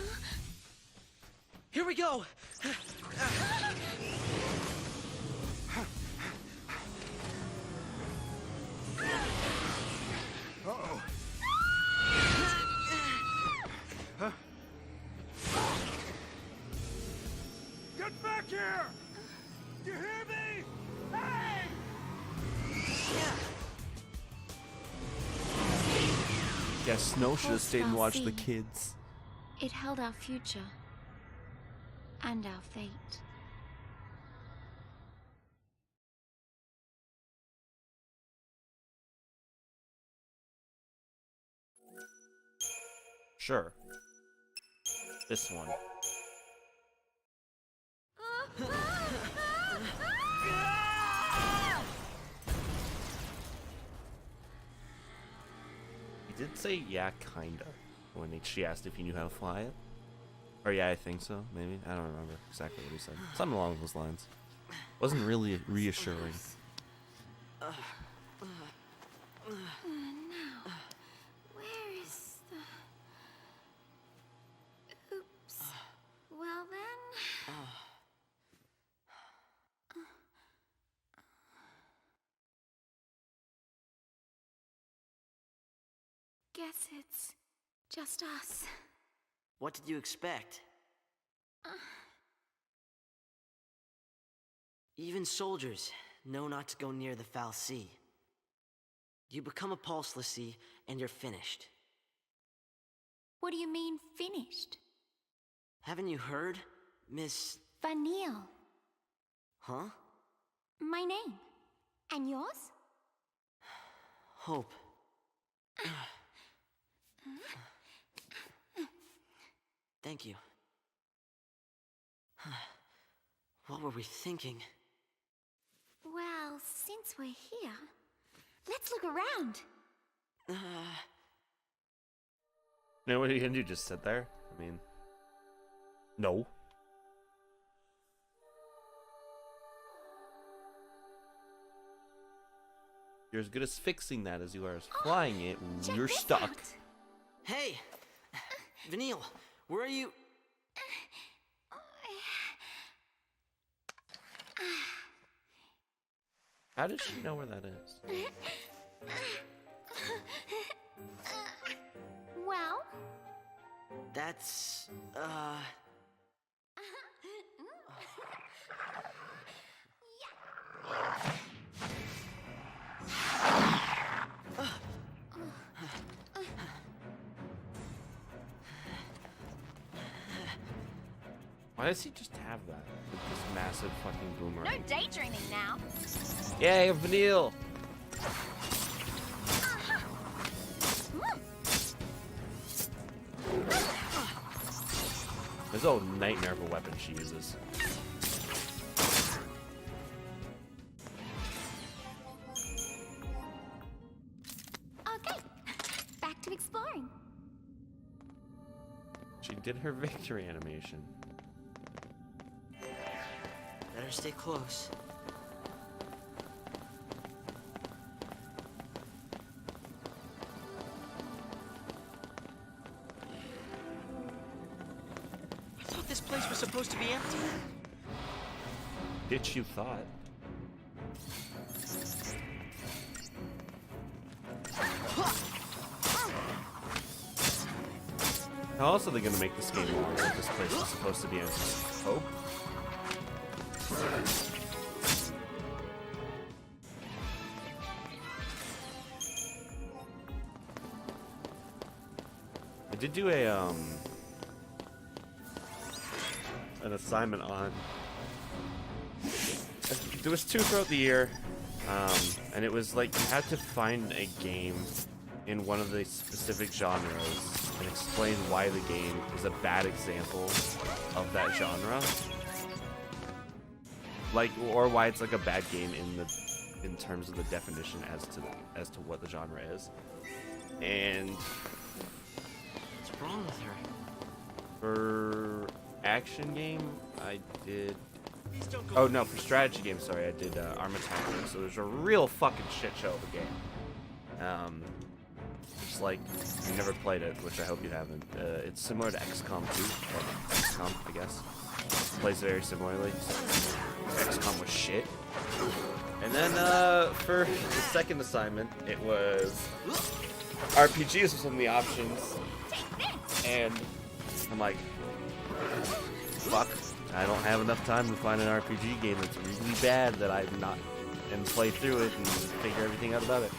Speaker 11: Here we go!
Speaker 7: Uh-oh. Get back here! You hear me? Hey!
Speaker 9: guess Snow should have stayed and watched the
Speaker 10: Sea.
Speaker 9: kids.
Speaker 10: It held our future. And our fate.
Speaker 9: Sure. This one. He did say, yeah, kinda, when she asked if he knew how to fly it. Or yeah, I think so, maybe. I don't remember exactly what he said. Something along those lines. Wasn't really reassuring.
Speaker 10: Now, where is the... Oops. Well then... Guess it's just us.
Speaker 11: What did you expect? Even soldiers know not to go near the foul sea. You become a pulse, Lassie, and you're finished.
Speaker 10: What do you mean, finished?
Speaker 11: Haven't you heard, Miss...
Speaker 10: Vanille.
Speaker 11: Huh?
Speaker 10: My name. And yours?
Speaker 11: Hope. Thank you. What were we thinking?
Speaker 10: Well, since we're here, let's look around.
Speaker 9: You know what are you gonna do? Just sit there? I mean, no. You're as good as fixing that as you are as flying it.
Speaker 10: Check
Speaker 9: You're
Speaker 10: this
Speaker 9: stuck.
Speaker 10: out.
Speaker 11: Hey! Vanille, where are you?
Speaker 9: How does she know where that is?
Speaker 10: Well?
Speaker 11: That's,
Speaker 9: Why does he just have that? With this massive fucking boomerang.
Speaker 8: No daydreaming now.
Speaker 9: Yay, Vanille! There's a nightmare of a weapon she uses.
Speaker 10: Okay, back to exploring.
Speaker 9: She did her victory animation.
Speaker 11: better stay close. I thought this place was supposed to be empty.
Speaker 9: Bitch, you thought. How else are they gonna make this game longer if this place is supposed to be empty? Hope? I did do an assignment on. There was 2 throughout the year, and it was like you had to find a game in one of the specific genres and explain why the game is a bad example of that genre, like, or why it's like a bad game in terms of the definition as to what the genre is. And
Speaker 11: what's wrong with her?
Speaker 9: For action game, I did. Oh no, for strategy game, sorry, I did Arma Tactics. So there's a real fucking shit show of a game. It's like you never played it, which I hope you haven't. It's similar to XCOM 2, or XCOM, I guess. It plays very similarly. XCOM was shit. And then for the second assignment, it was RPGs was one of the options, and I'm like, fuck. I don't have enough time to find an RPG game that's really bad that I'm not and play through it and figure everything out about it.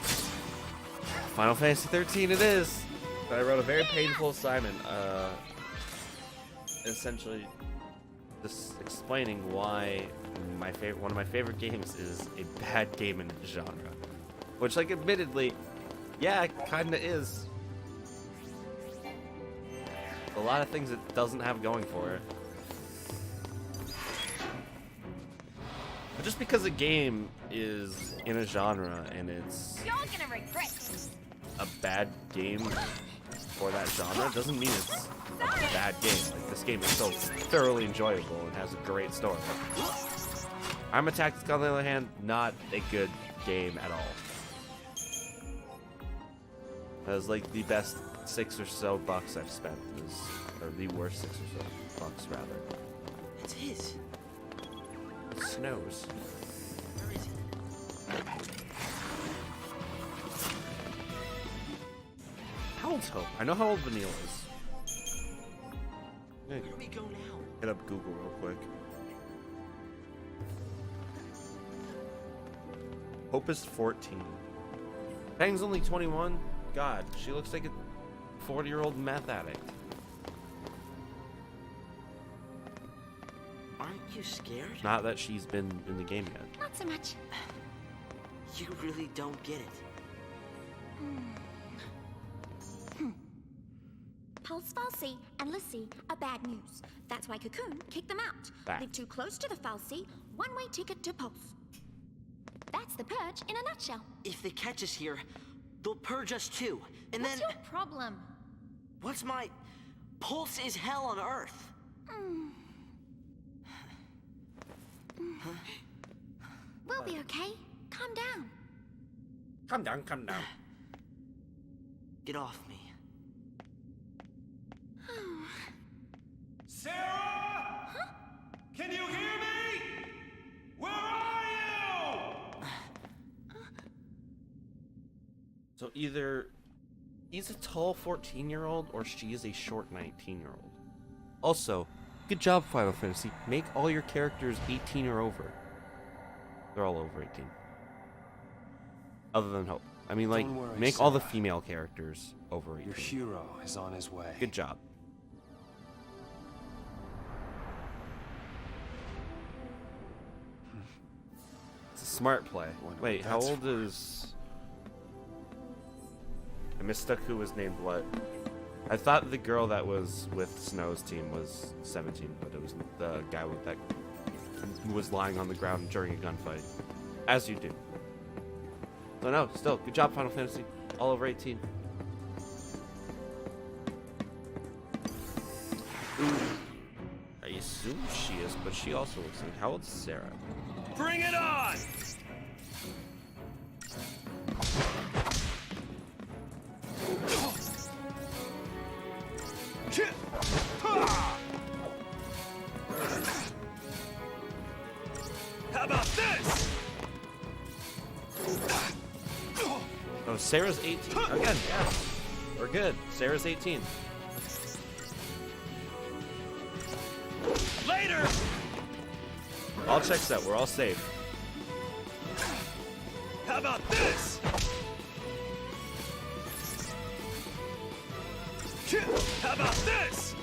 Speaker 9: Final Fantasy 13 it is. I wrote a very painful assignment, essentially just explaining why one of my favorite games is a bad game in the genre. Which, like, admittedly, yeah, it kinda is. A lot of things it doesn't have going for it. But just because a game is in a genre and it's
Speaker 10: You're gonna regret this.
Speaker 9: a bad game for that genre doesn't mean it's a bad game. Like, this game is so thoroughly enjoyable and has a great story. Arma Tactics, on the other hand, not a good game at all. That was like the best $6 or so bucks I've spent, or the worst $6 or so bucks rather.
Speaker 11: It's his.
Speaker 9: It snows.
Speaker 11: Where is he?
Speaker 9: How old's Hope? I know how old Vanille is.
Speaker 11: Where do we go now?
Speaker 9: Hit up Google real quick. Hope is 14. Pang's only 21. God, she looks like a 40-year-old meth addict.
Speaker 11: Aren't you scared?
Speaker 9: Not that she's been in the game yet.
Speaker 10: Not so much.
Speaker 11: You really don't get it.
Speaker 10: Pulse Falsey and Lissy are bad news. That's why Cocoon kicked them out.
Speaker 9: Fact.
Speaker 10: Live too close to the Falsey, one-way ticket to Pulse. That's the purge in a nutshell.
Speaker 11: If they catch us here, they'll purge us too. And
Speaker 10: What's
Speaker 11: then...
Speaker 10: your problem?
Speaker 11: What's my... Pulse is hell on Earth.
Speaker 10: We'll be okay. Calm down.
Speaker 9: Calm down, calm down.
Speaker 11: Get off me.
Speaker 4: Sarah? Huh? Can you hear me? Where are you?
Speaker 9: So either he's a tall 14-year-old or she is a short 19-year-old. Also, good job, Final Fantasy. Make all your characters 18 or over. They're all over 18. Other than Hope. I mean, like,
Speaker 6: Don't worry,
Speaker 9: make all the
Speaker 6: Sarah.
Speaker 9: female characters over 18.
Speaker 6: Your hero is on his way.
Speaker 9: Good job. It's a smart play.
Speaker 6: Wonder
Speaker 9: Wait,
Speaker 6: what
Speaker 9: how
Speaker 6: that's
Speaker 9: old
Speaker 6: for.
Speaker 9: is... I mistook who was named what. I thought the girl that was with Snow's team was 17, but it was the guy with that who was lying on the ground during a gunfight. As you do. So no, still, good job, Final Fantasy. All over 18. I assume she is, but she also looks like... How old is Sarah?
Speaker 6: Bring it on! How about this?
Speaker 9: Oh, Sarah's 18. Again, yeah. We're good. Sarah's 18.
Speaker 6: Later!
Speaker 9: All checks out. We're all safe.
Speaker 6: How about this? How about this?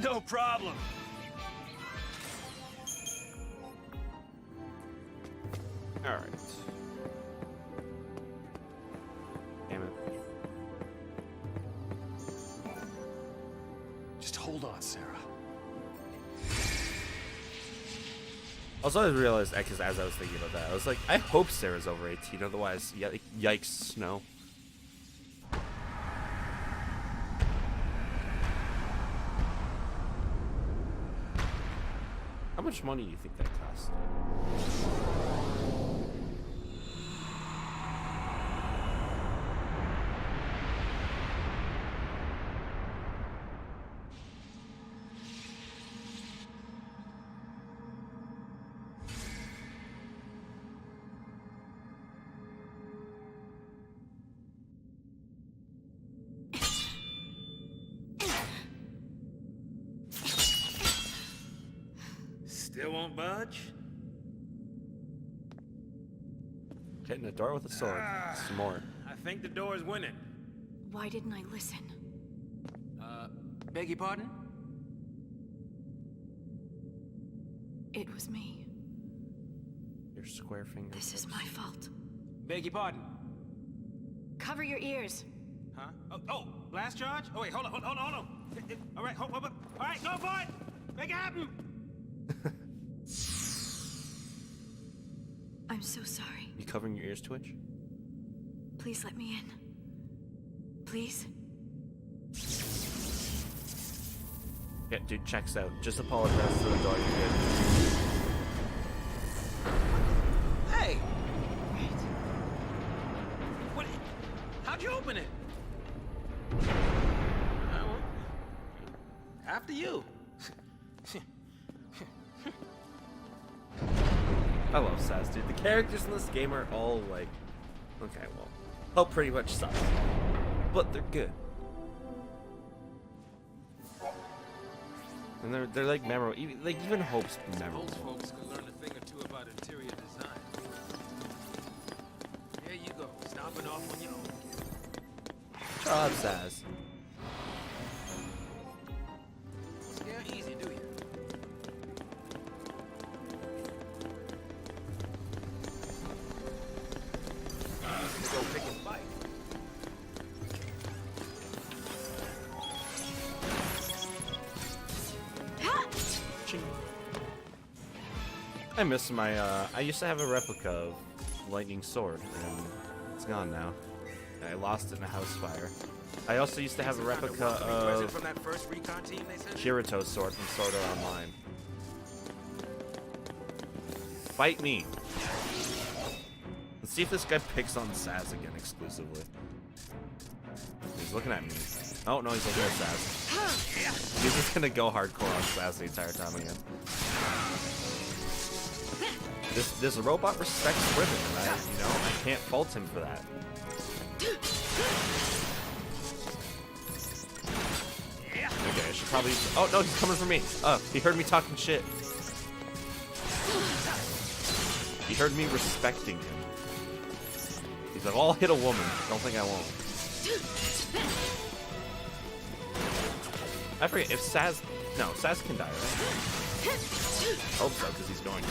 Speaker 6: No problem.
Speaker 9: All right. Damn it.
Speaker 6: Just hold on, Sarah.
Speaker 9: Also, I realized, because as I was thinking about that, I was like, I hope Sarah's over 18, otherwise, yikes, Snow. How much money do you think that cost?
Speaker 2: Still won't budge?
Speaker 9: Hitting the door with a sword. Some more.
Speaker 2: I think the door is winning.
Speaker 3: Why didn't I listen?
Speaker 2: Beg your pardon?
Speaker 3: It was me.
Speaker 9: Your square finger.
Speaker 3: This is my fault.
Speaker 2: Beg your pardon?
Speaker 3: Cover your ears.
Speaker 2: Huh? Oh, blast charge? Oh, wait, hold on. All right, hold. All right, go for it! Make it happen!
Speaker 3: I'm so sorry.
Speaker 9: You covering your ears, Twitch?
Speaker 3: Please let me in. Please?
Speaker 9: Yeah, dude, checks out. Just apologize to the dog you did.
Speaker 2: Hey! What? How'd you open it? Well, after you.
Speaker 9: I love Saz, dude. The characters in this game are all like, okay, well, Hope pretty much sucks, but they're good, and they're like memorable. Even Hope's memorable.
Speaker 2: Most folks can learn a thing or two about interior design. Here you go, stomping off on your own.
Speaker 9: Shut up, Saz.
Speaker 2: Scare easy, do you? Go pick and fight.
Speaker 9: I miss my, I used to have a replica of Lightning Sword, and it's gone now. I lost it in a house fire. I also used to have a replica of
Speaker 2: From that first recon team they sent?
Speaker 9: Kirito's sword from Sword Art Online. Fight me! Let's see if this guy picks on Saz again exclusively. He's looking at me. Oh no, he's looking at Saz. He's just gonna go hardcore on Saz the entire time again. This robot respects women, and I can't fault him for that. Okay, I should probably. Oh no, he's coming for me. He heard me talking shit. He heard me respecting him. He's like, I'll hit a woman. Don't think I won't. I forget if Saz. No, Saz can die, right? Hope so, because he's going to.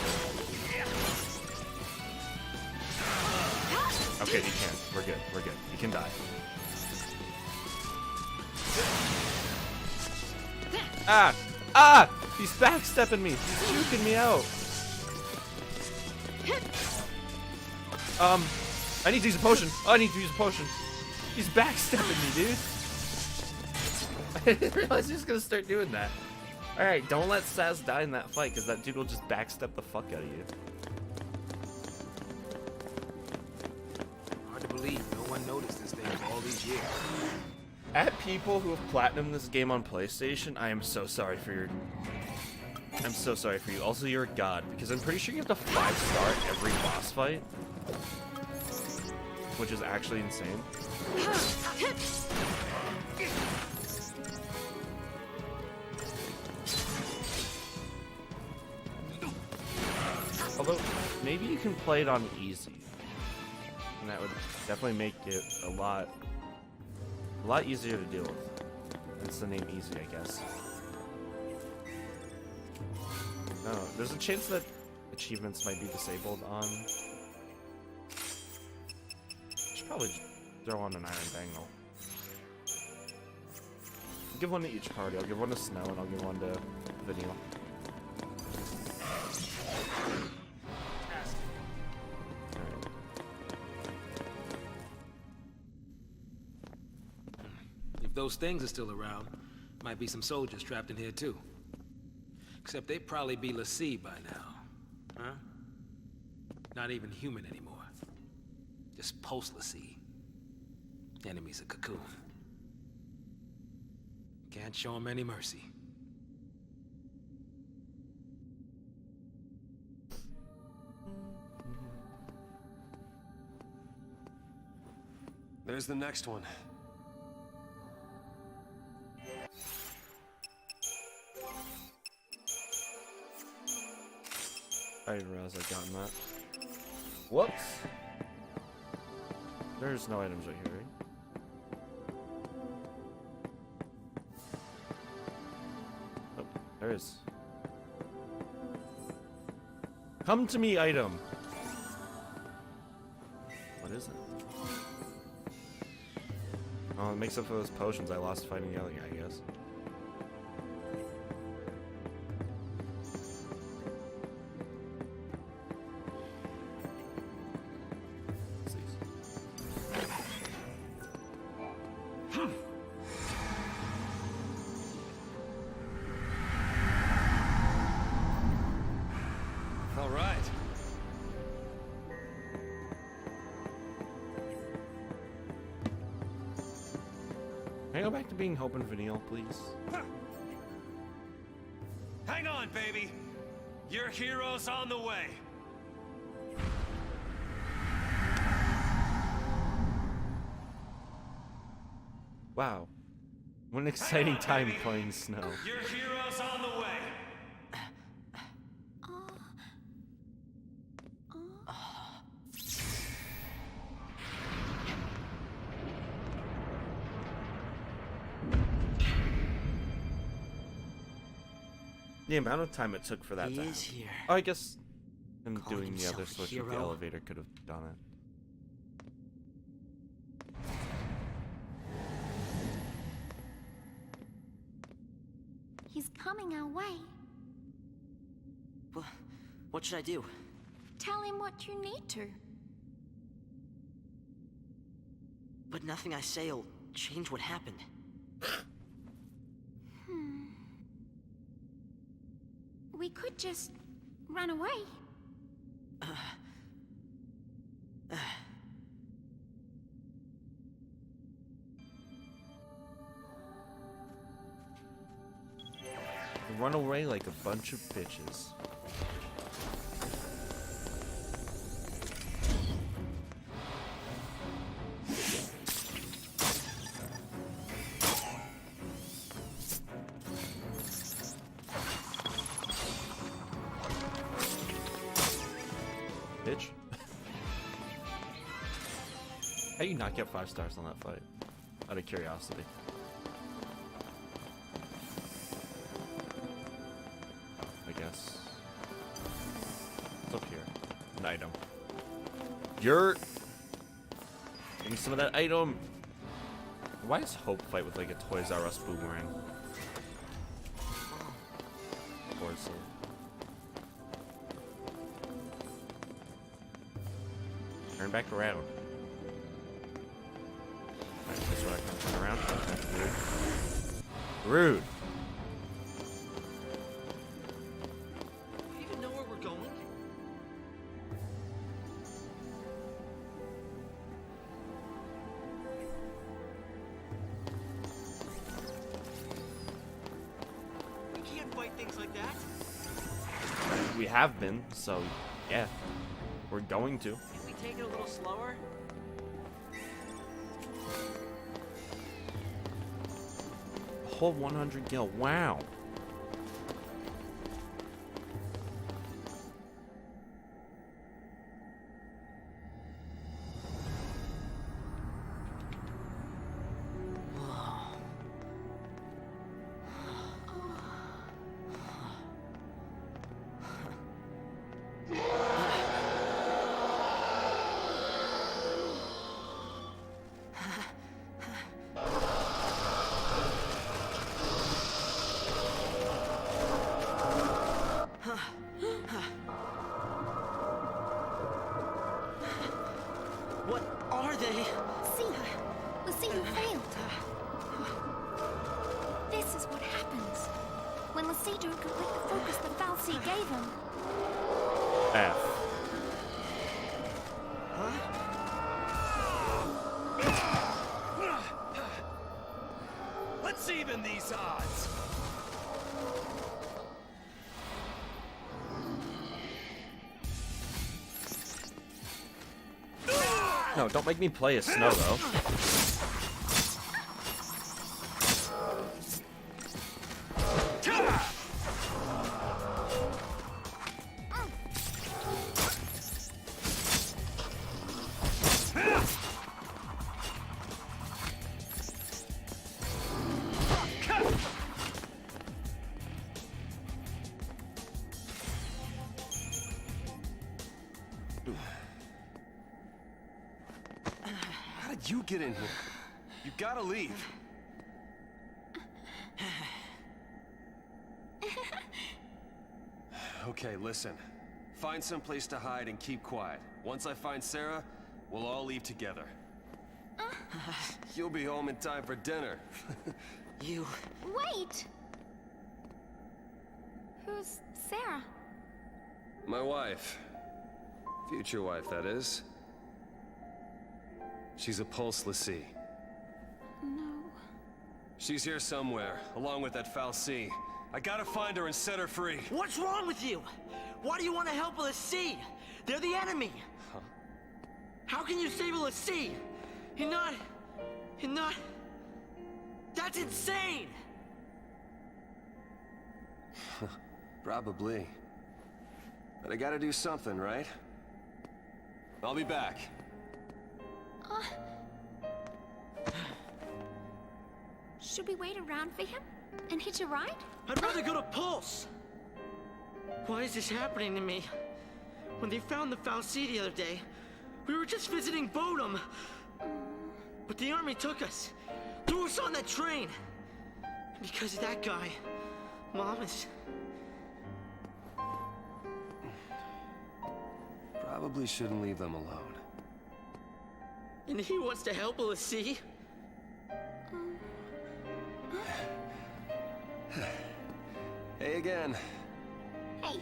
Speaker 9: Okay, he can. We're good. We're good. He can die. Ah! Ah! He's backstepping me. He's juking me out. I need to use a potion. Oh, I need to use a potion. He's backstepping me, dude. I didn't realize he was gonna start doing that. Alright, don't let Saz die in that fight, because that dude will just backstep the fuck out of you.
Speaker 2: Hard to believe no one noticed this thing for all these years.
Speaker 9: At people who have platinumed this game on PlayStation, I am so sorry for your... I'm so sorry for you. Also, you're a god, because I'm pretty sure you have to 5-star every boss fight. Which is actually insane. Although, maybe you can play it on easy. And that would definitely make it a lot easier to deal with. Hence the name easy, I guess. No, there's a chance that achievements might be disabled on... Should probably just throw on an iron bangle. I'll give one to each party. I'll give one to Snow and I'll give one to Vanille.
Speaker 2: If those things are still around, might be some soldiers trapped in here too. Except they'd probably be l'Cie by now. Huh? Not even human anymore. Just post-l'Cie. Enemies of Cocoon. Can't show them any mercy.
Speaker 6: There's the next one.
Speaker 9: I didn't realize I'd gotten that. Whoops. There's no items right here, right? Oh, there is. Come to me, item. What is it? Oh, it makes up for those potions I lost fighting the other guy, I guess.
Speaker 6: All right.
Speaker 9: Can I go back to being Hope and Vanille, please?
Speaker 6: Hang on, baby. Your hero's on the way.
Speaker 9: Wow. What an exciting time playing snow.
Speaker 6: Your hero's on the way.
Speaker 9: The amount of time it took for that
Speaker 11: He
Speaker 9: to
Speaker 11: is
Speaker 9: happen.
Speaker 11: here.
Speaker 9: Oh, I guess him
Speaker 11: Calling
Speaker 9: doing the other
Speaker 11: himself a
Speaker 9: switch with the
Speaker 11: hero.
Speaker 9: elevator could have done it.
Speaker 10: He's coming our way.
Speaker 11: What should I do?
Speaker 10: Tell him what you need to.
Speaker 11: But nothing I say will change what happened.
Speaker 10: We could just run away.
Speaker 9: Run away like a bunch of bitches. Bitch. How do you not get 5 stars on that fight? Out of curiosity. I guess. It's up here. An item. You're... Give me some of that item! Why does Hope fight with like a Toys R Us boomerang? Of course. Turn back around. Alright, this way I can turn around. Okay, rude. Rude.
Speaker 11: Do you even know where we're going? We can't fight things like that.
Speaker 9: We have been, so yeah. We're going to.
Speaker 11: Can we take it a little slower?
Speaker 9: A whole 100 gil. Wow.
Speaker 11: What are they?
Speaker 10: See her. The scene failed. This is what happens when Lassie don't complete the focus that Valsy gave him.
Speaker 9: F.
Speaker 6: Let's even these odds.
Speaker 9: No, don't make me play as Snow, though.
Speaker 6: You get in here. You gotta leave. Okay, listen. Find some place to hide and keep quiet. Once I find Sarah, we'll all leave together. You'll be home in time for dinner.
Speaker 11: You...
Speaker 10: Wait! Who's Sarah?
Speaker 6: My wife. Future wife, that is. She's a Pulse Lassie.
Speaker 10: No.
Speaker 6: She's here somewhere, along with that Fal'Cie. I gotta find her and set her free.
Speaker 11: What's wrong with you? Why do you want to help a Lassie? They're the enemy.
Speaker 6: Huh?
Speaker 11: How can you save a Lassie? You're not... That's insane!
Speaker 6: Probably. But I gotta do something, right? I'll be back.
Speaker 10: Should we wait around for him and hitch a ride?
Speaker 11: I'd rather go to Pulse! Why is this happening to me? When they found the Fal'Cie the other day, we were just visiting Bodum. But the army took us, threw us on that train. And because of that guy, Mom is...
Speaker 6: Probably shouldn't leave them alone.
Speaker 11: And he wants to help a Lassie?
Speaker 6: Hey again.
Speaker 10: Hey,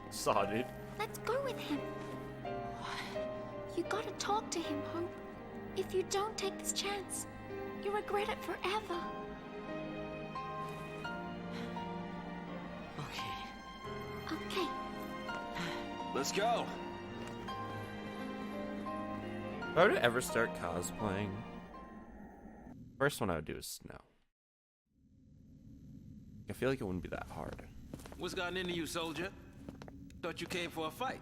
Speaker 9: Saw, dude.
Speaker 10: let's go with him. You gotta talk to him, Hope. If you don't take this chance, you'll regret it forever.
Speaker 11: Okay.
Speaker 10: Okay.
Speaker 6: Let's go.
Speaker 9: If I were to ever start cosplaying, first one I would do is Snow. I feel like it wouldn't be that hard.
Speaker 2: What's gotten into you, soldier? Thought you came for a fight.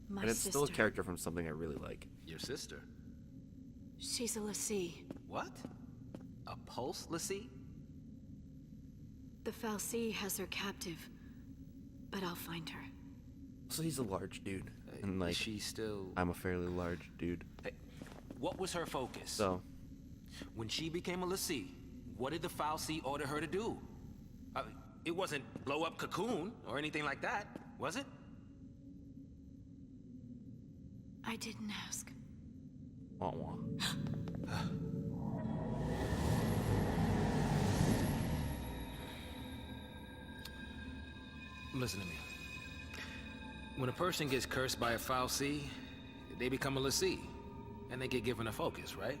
Speaker 3: My
Speaker 9: And it's
Speaker 3: sister.
Speaker 9: still a character from something I really like.
Speaker 2: Your sister?
Speaker 3: She's a Lassie.
Speaker 2: What? A Pulse Lassie?
Speaker 3: The Fal'Cie has her captive, but I'll find her.
Speaker 9: So he's a large dude, and like
Speaker 2: Is she still...
Speaker 9: I'm a fairly large dude.
Speaker 2: Hey, what was her focus?
Speaker 9: So
Speaker 2: When she became a Lassie, what did the Fal'Cie order her to do? It wasn't blow up Cocoon or anything like that, was it?
Speaker 3: I didn't ask.
Speaker 9: wah wah.
Speaker 2: Listen to me. When a person gets cursed by a Fal'Cie, they become a Lassie, and they get given a focus, right?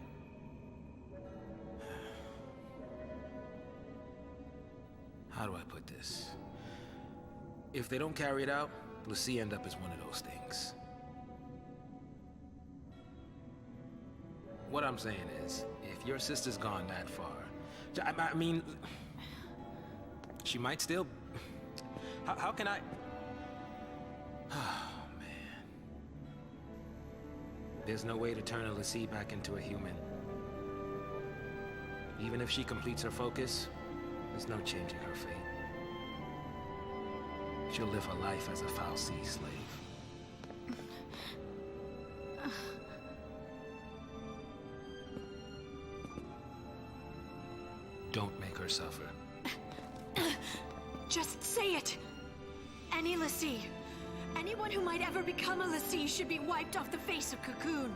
Speaker 2: How do I put this? If they don't carry it out, Lassie end up as one of those things. What I'm saying is, if your sister's gone that far, I mean, she might still... How can I... Oh, man. There's no way to turn a Lassie back into a human. Even if she completes her focus, there's no changing her fate. She'll live her life as a Fal'Cie slave. Don't make her suffer.
Speaker 3: Just say it! Any Lassie, anyone who might ever become a Lassie should be wiped off the face of Cocoon.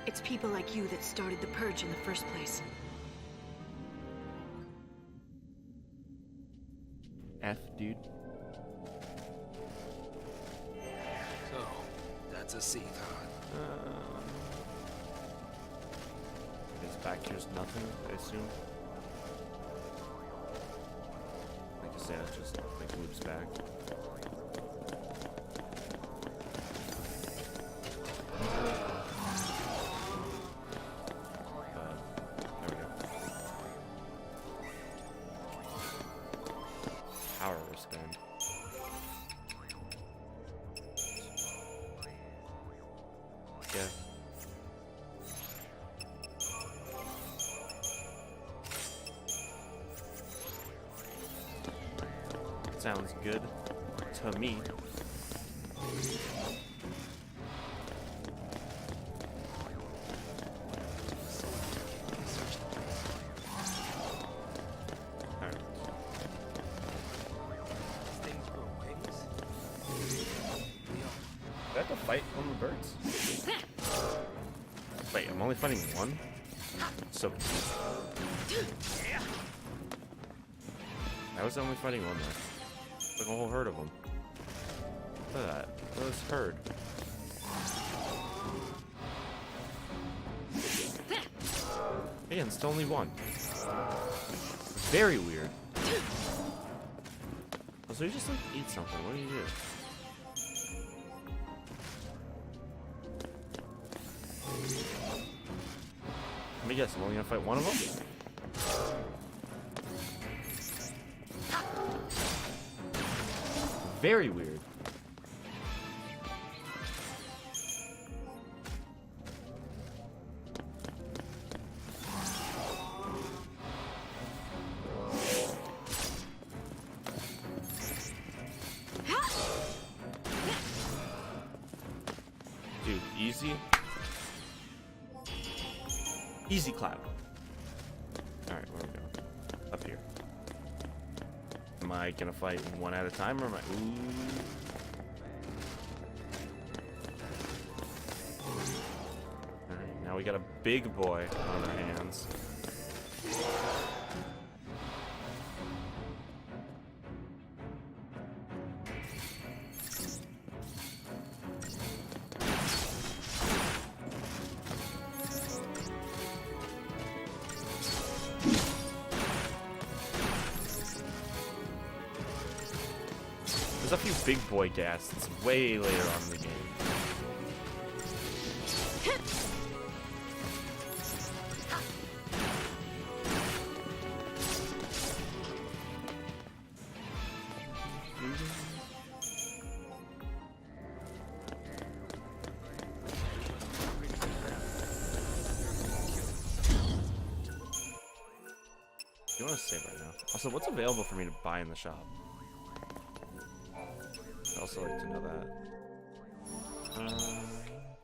Speaker 3: It's people like you that started the Purge in the first place.
Speaker 9: F, dude.
Speaker 2: So, that's a seed, huh?
Speaker 9: This back here's nothing, I assume. Like you said, it just like loops back. There we go. Power wristband. Yeah. Sounds good. to me. Alright.
Speaker 2: Things grow wings.
Speaker 9: Do I have to fight one of the birds? Wait, I'm only fighting one? So confused. I was only fighting one there. Like a whole herd of them. Look at that. Look at this herd. Again, it's only one. Very weird. Oh, so you just like eat something. What do you do? Let me guess, I'm only gonna fight one of them? Very weird. Dude, easy. Easy clap. Alright, where are we going? Up here. Am I gonna fight one at a time or am I... Ooh. Alright, now we got a big boy on our hands. There's a few big boy ghasts way later on in the game. You want to save right now? Also, what's available for me to buy in the shop? I'd also like to know that.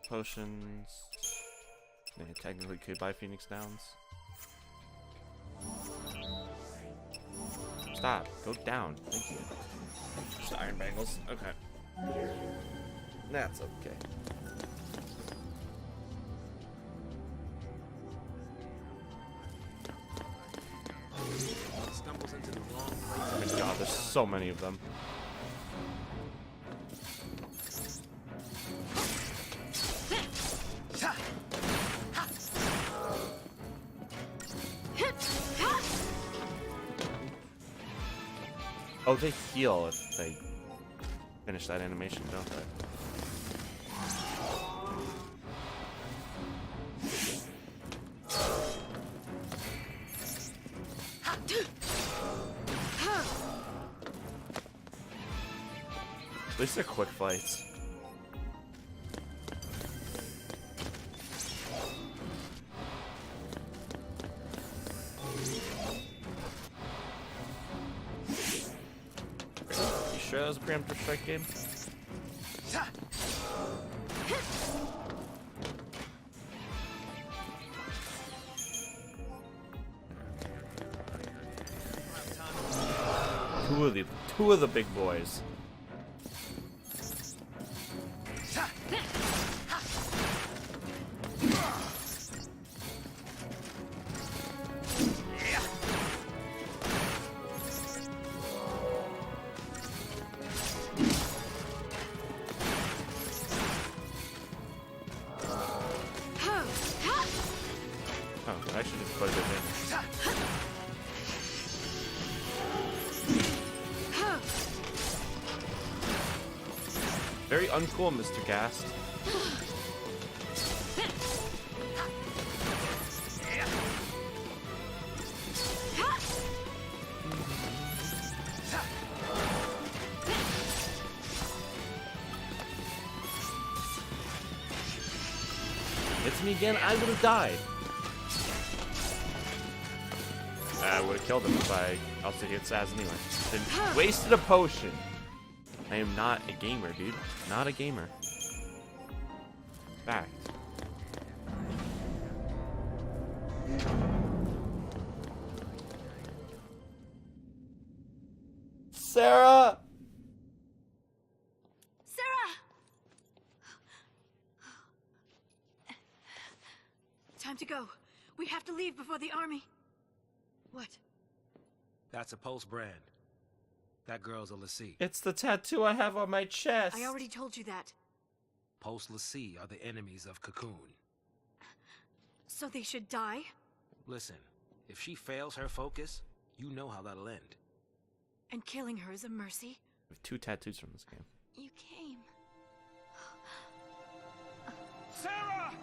Speaker 9: Potions. Yeah, technically could buy Phoenix Downs. Stop. Go down. Thank you. Just iron bangles. Okay. That's okay.
Speaker 2: Stumbles into the wrong place.
Speaker 9: Oh my god, there's so many of them. Oh, they heal if they finish that animation, don't they? At least they're quick fights. You sure that was a preemptive strike game? Two of the big boys. Oh, I should just put it in. Very uncool, Mr. Gast. It's me again, I would have died. I would have killed him if I also hit Saz anyway. Then wasted a potion. I am not a gamer, dude. Not a gamer. Fact. Sarah!
Speaker 3: Sarah! Time to go. We have to leave before the army. What?
Speaker 2: That's a Pulse brand. That girl's a Lassie.
Speaker 9: It's the tattoo I have on my chest.
Speaker 3: I already told you that.
Speaker 2: Pulse Lassie are the enemies of Cocoon.
Speaker 3: So they should die?
Speaker 2: Listen, if she fails her focus, you know how that'll end.
Speaker 3: And killing her is a mercy?
Speaker 9: I have 2 tattoos from this game.
Speaker 3: You came.
Speaker 2: Sarah!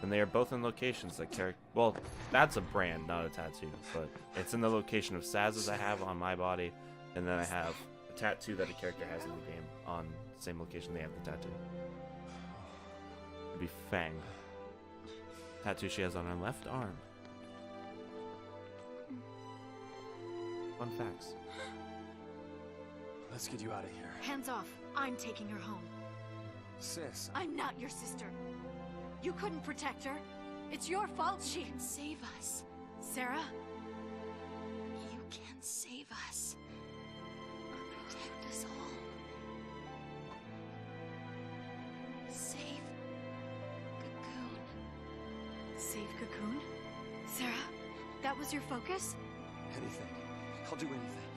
Speaker 9: And they are both in locations that character. Well, that's a brand, not a tattoo, but it's in the location of Saz's I have on my body, and then I have a tattoo that a character has in the game on the same location they have the tattoo. It'd be Fang. Tattoo she has on her left arm. Fun facts.
Speaker 6: Let's get you out of here.
Speaker 3: Hands off. I'm taking her home.
Speaker 6: Sis.
Speaker 3: I'm not your sister. You couldn't protect her. It's your fault she can save us. Sarah? You can save us. Or protect us all. Save Cocoon. Save Cocoon? Sarah? That was your focus?
Speaker 6: Anything. I'll do anything.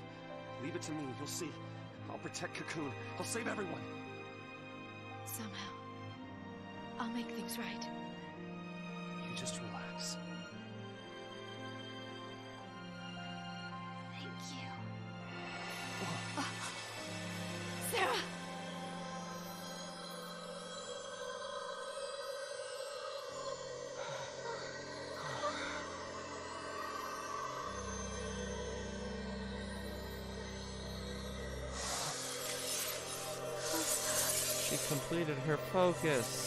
Speaker 6: Leave it to me. You'll see. I'll protect Cocoon. I'll save everyone.
Speaker 3: Somehow. I'll make things right.
Speaker 6: You just relax.
Speaker 3: Thank you. Sarah!
Speaker 9: She completed her focus.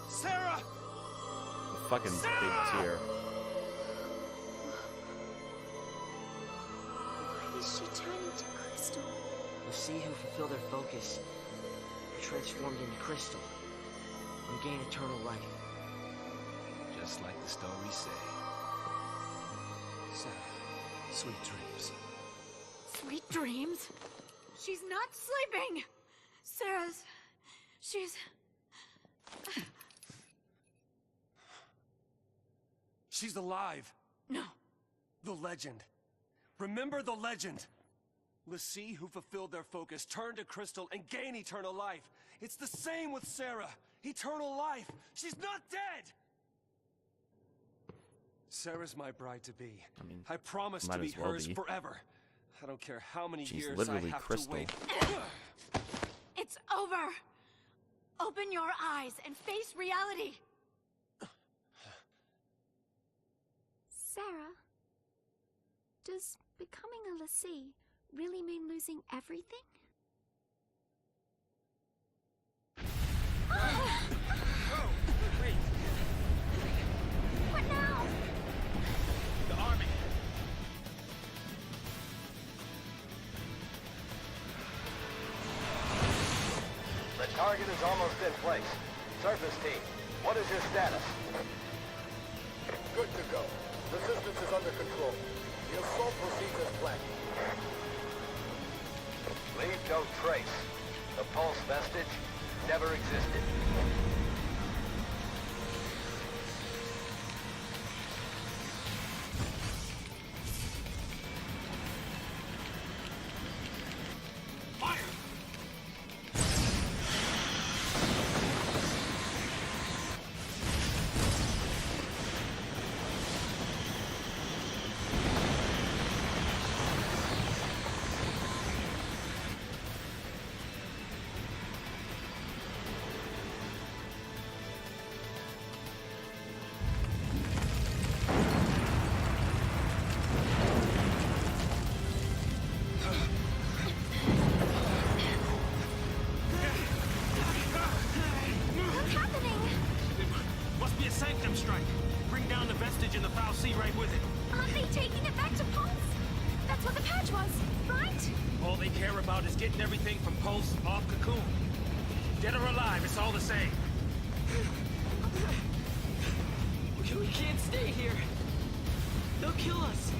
Speaker 6: Sarah!
Speaker 9: A fucking big tear.
Speaker 10: Why is she turning to crystal?
Speaker 11: We'll see who fulfill their focus. Are transformed into crystal. And gain eternal life.
Speaker 2: Just like the stories say.
Speaker 6: Sarah, sweet dreams.
Speaker 3: Sweet dreams? She's not sleeping! Sarah's... She's...
Speaker 6: She's alive.
Speaker 3: No.
Speaker 6: The legend. Remember the legend. Lassie, who fulfilled their focus, turned to crystal and gained eternal life. It's the same with Sarah. Eternal life. She's not dead. Sarah's my bride-to-be.
Speaker 9: I mean,
Speaker 6: I promise to
Speaker 9: might
Speaker 6: be
Speaker 9: as well
Speaker 6: hers
Speaker 9: be.
Speaker 6: forever. I don't care how many
Speaker 9: She's
Speaker 6: years I
Speaker 9: literally
Speaker 6: have
Speaker 9: crystal.
Speaker 6: to wait.
Speaker 3: It's over! Open your eyes and face reality!
Speaker 10: Sarah, does becoming a Lassie really mean losing everything?
Speaker 2: Oh, wait.
Speaker 10: What now?
Speaker 2: The army.
Speaker 12: The target is almost in place. Surface team, what is your status? Good to go. Resistance is under control. The assault proceeds as planned. Leave no trace. The pulse vestige never existed.
Speaker 2: getting everything from Pulse off Cocoon. Dead or alive, it's all the same.
Speaker 11: We can't stay here. They'll kill us.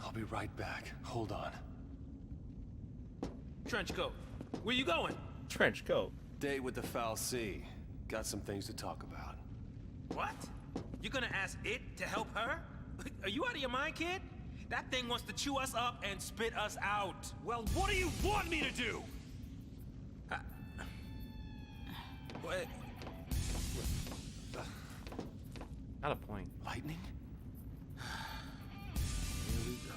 Speaker 6: I'll be right back. Hold on.
Speaker 2: Trenchcoat, where you going?
Speaker 1: Trench coat.
Speaker 6: Date with the Foul Sea. Got some things to talk about.
Speaker 2: What? You gonna ask it to help her? Are you out of your mind, kid? That thing wants to chew us up and spit us out.
Speaker 6: Well, what do you want me to do?
Speaker 2: What?
Speaker 9: Got a point.
Speaker 6: Lightning?
Speaker 2: Here we go.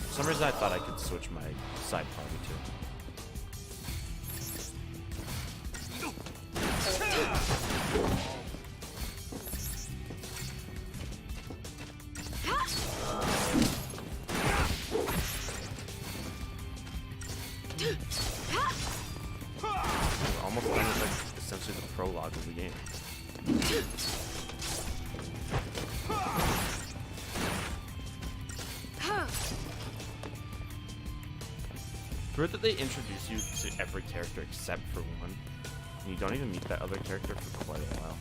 Speaker 9: For some reason I thought I could switch my side party too. We're almost done with like essentially the prologue of the game. Weird that they introduce you to every character except for one, and you don't even meet that other character for quite a while.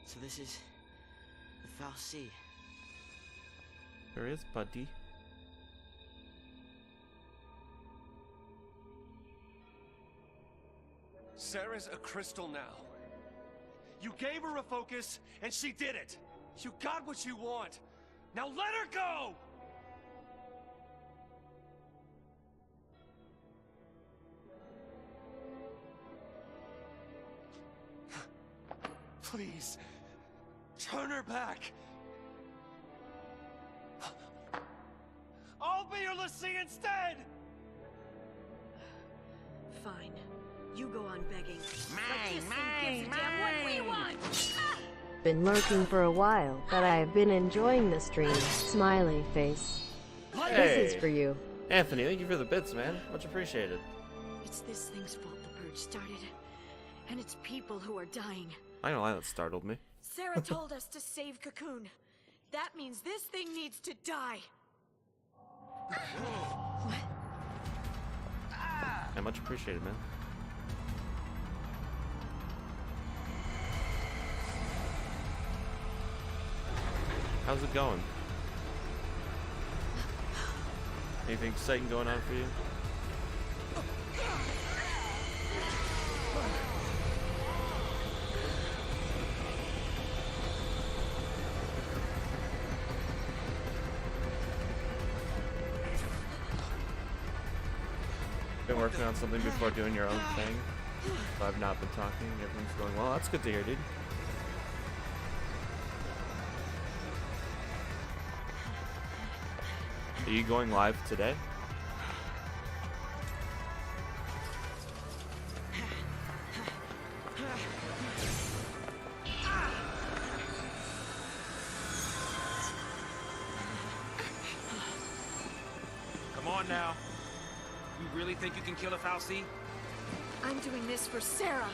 Speaker 11: So this is the Foul Sea.
Speaker 9: There is, buddy.
Speaker 6: Sarah's a crystal now. You gave her a focus, and she did it. You got what you want. Now let her go! Please, turn her back. I'll be your Lassie instead!
Speaker 3: Fine. You go on begging. Like this thing gives a damn what we want!
Speaker 13: Been lurking for a while, but I have been enjoying the stream. Smiley face.
Speaker 1: Hey.
Speaker 13: This is for you.
Speaker 1: Anthony, thank you for the bits, man. Much appreciated.
Speaker 3: It's this thing's fault the purge started. And it's people who are dying.
Speaker 9: I know why that startled me.
Speaker 3: Sarah told us to save Cocoon. That means this thing needs to die.
Speaker 9: I much appreciated, man. How's it going? Anything exciting going on for you? Been working on something before doing your own thing. So I've not been talking. Everything's going well. That's good to hear, dude. Are you going live today?
Speaker 2: Come on now. You really think you can kill a Foul Sea?
Speaker 3: I'm doing this for Sarah.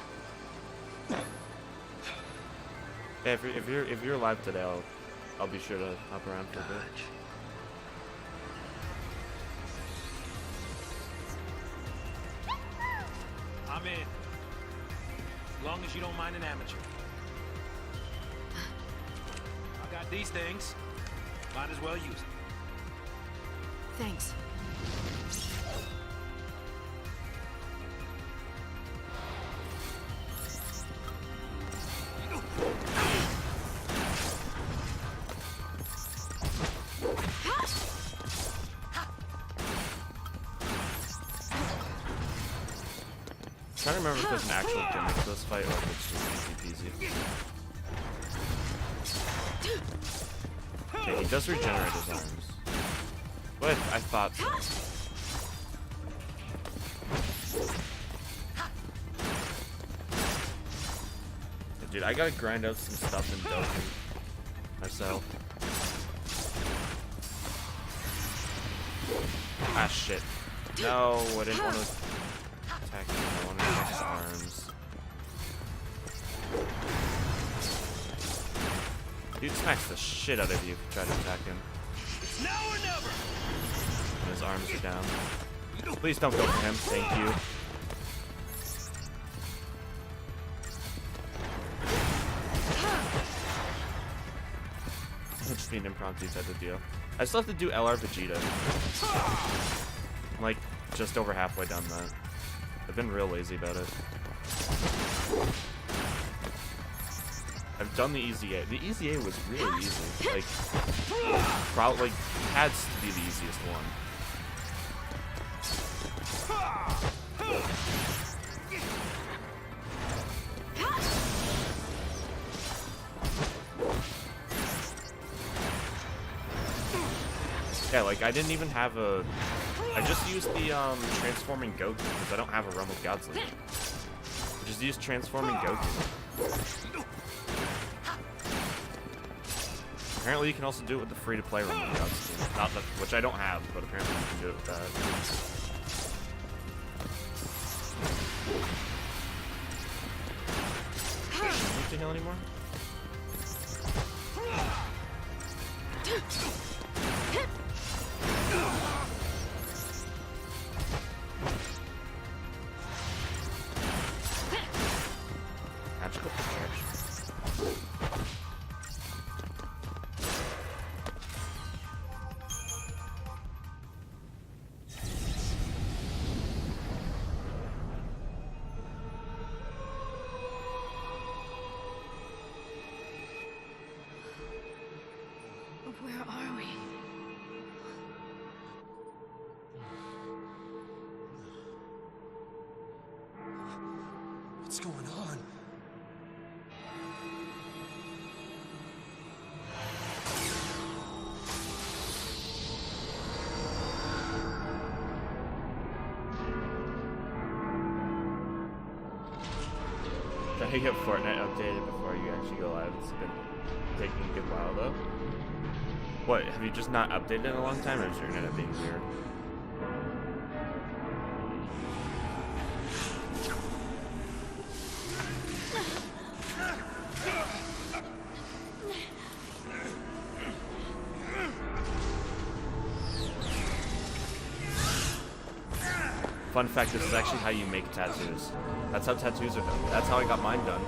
Speaker 9: Yeah, if you're live today, I'll be sure to hop around for a bit.
Speaker 2: I'm in. As long as you don't mind an amateur. I got these things. Might as well use them.
Speaker 3: Thanks.
Speaker 9: trying to remember if there's an actual gimmick to this fight or if it's just easy peasy. Okay, he does regenerate his arms. But I thought so. Yeah, dude, I gotta grind out some stuff in Dokkan myself. Ah, shit. No, I didn't want to attack him. I wanted to attack his arms. Dude smacks the shit out of you if you try to attack him.
Speaker 2: It's now or never.
Speaker 9: And his arms are down. Please don't go for him. Thank you. It'll just be an impromptu type of deal. I still have to do LR Vegeta. I'm like just over halfway done that. I've been real lazy about it. I've done the Easy A. The Easy A was really easy. Like, probably had to be the easiest one. Yeah, like I didn't even have a. I just used the transforming Goku because I don't have a Realm of Gods League. I just used transforming Goku. Apparently, you can also do it with the free-to-play Realm of Gods League. Not the, which I don't have, but apparently you can do it with that. Don't you heal anymore? Magical protection.
Speaker 3: Where are we?
Speaker 6: What's going on?
Speaker 9: Try to get Fortnite updated before you actually go live. It's been taking a good while though. What, have you just not updated in a long time, or is your internet being weird? Fun fact, this is actually how you make tattoos. That's how tattoos are done. That's how I got mine done.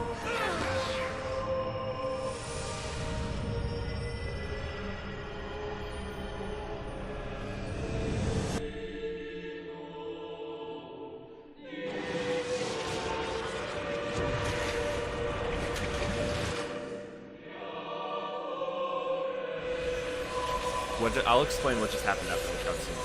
Speaker 9: I'll explain what just happened after the cutscene.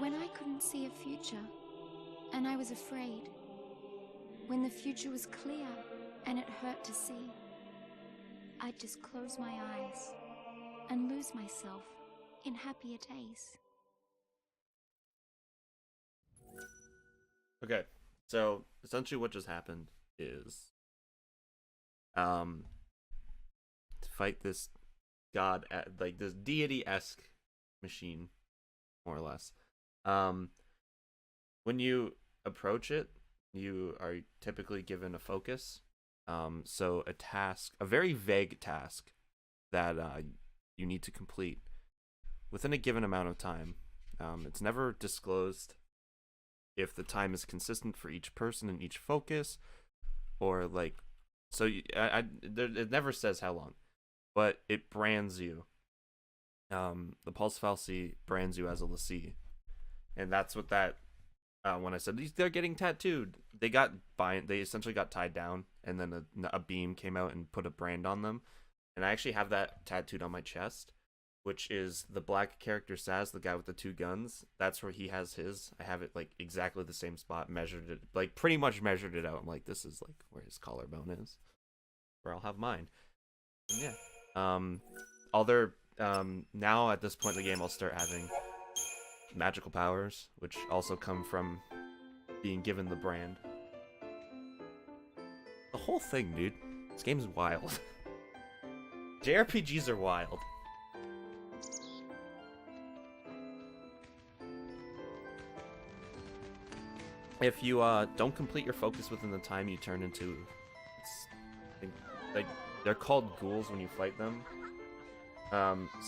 Speaker 10: When I couldn't see a future, and I was afraid. When the future was clear, and it hurt to see. I'd just close my eyes, and lose myself in happier days.
Speaker 9: Okay, so essentially what just happened is to fight this god, like this deity-esque machine, more or less. When you approach it, you are typically given a focus. So a task, a very vague task, that you need to complete within a given amount of time. It's never disclosed if the time is consistent for each person and each focus, or like, so it never says how long, but it brands you. The Pulse Fal'Cie brands you as a l'Cie, and that's what that. When I said they're getting tattooed, they essentially got tied down, and then a beam came out and put a brand on them, and I actually have that tattooed on my chest, which is the black character Saz, the guy with the 2 guns. That's where he has his. I have it like exactly the same spot, measured it, like pretty much measured it out. I'm like, this is like where his collarbone is, where I'll have mine. And yeah, other now at this point in the game, I'll start having magical powers, which also come from being given the brand. The whole thing, dude. This game's wild. JRPGs are wild. If you don't complete your focus within the time, you turn into, like, they're called ghouls when you fight them.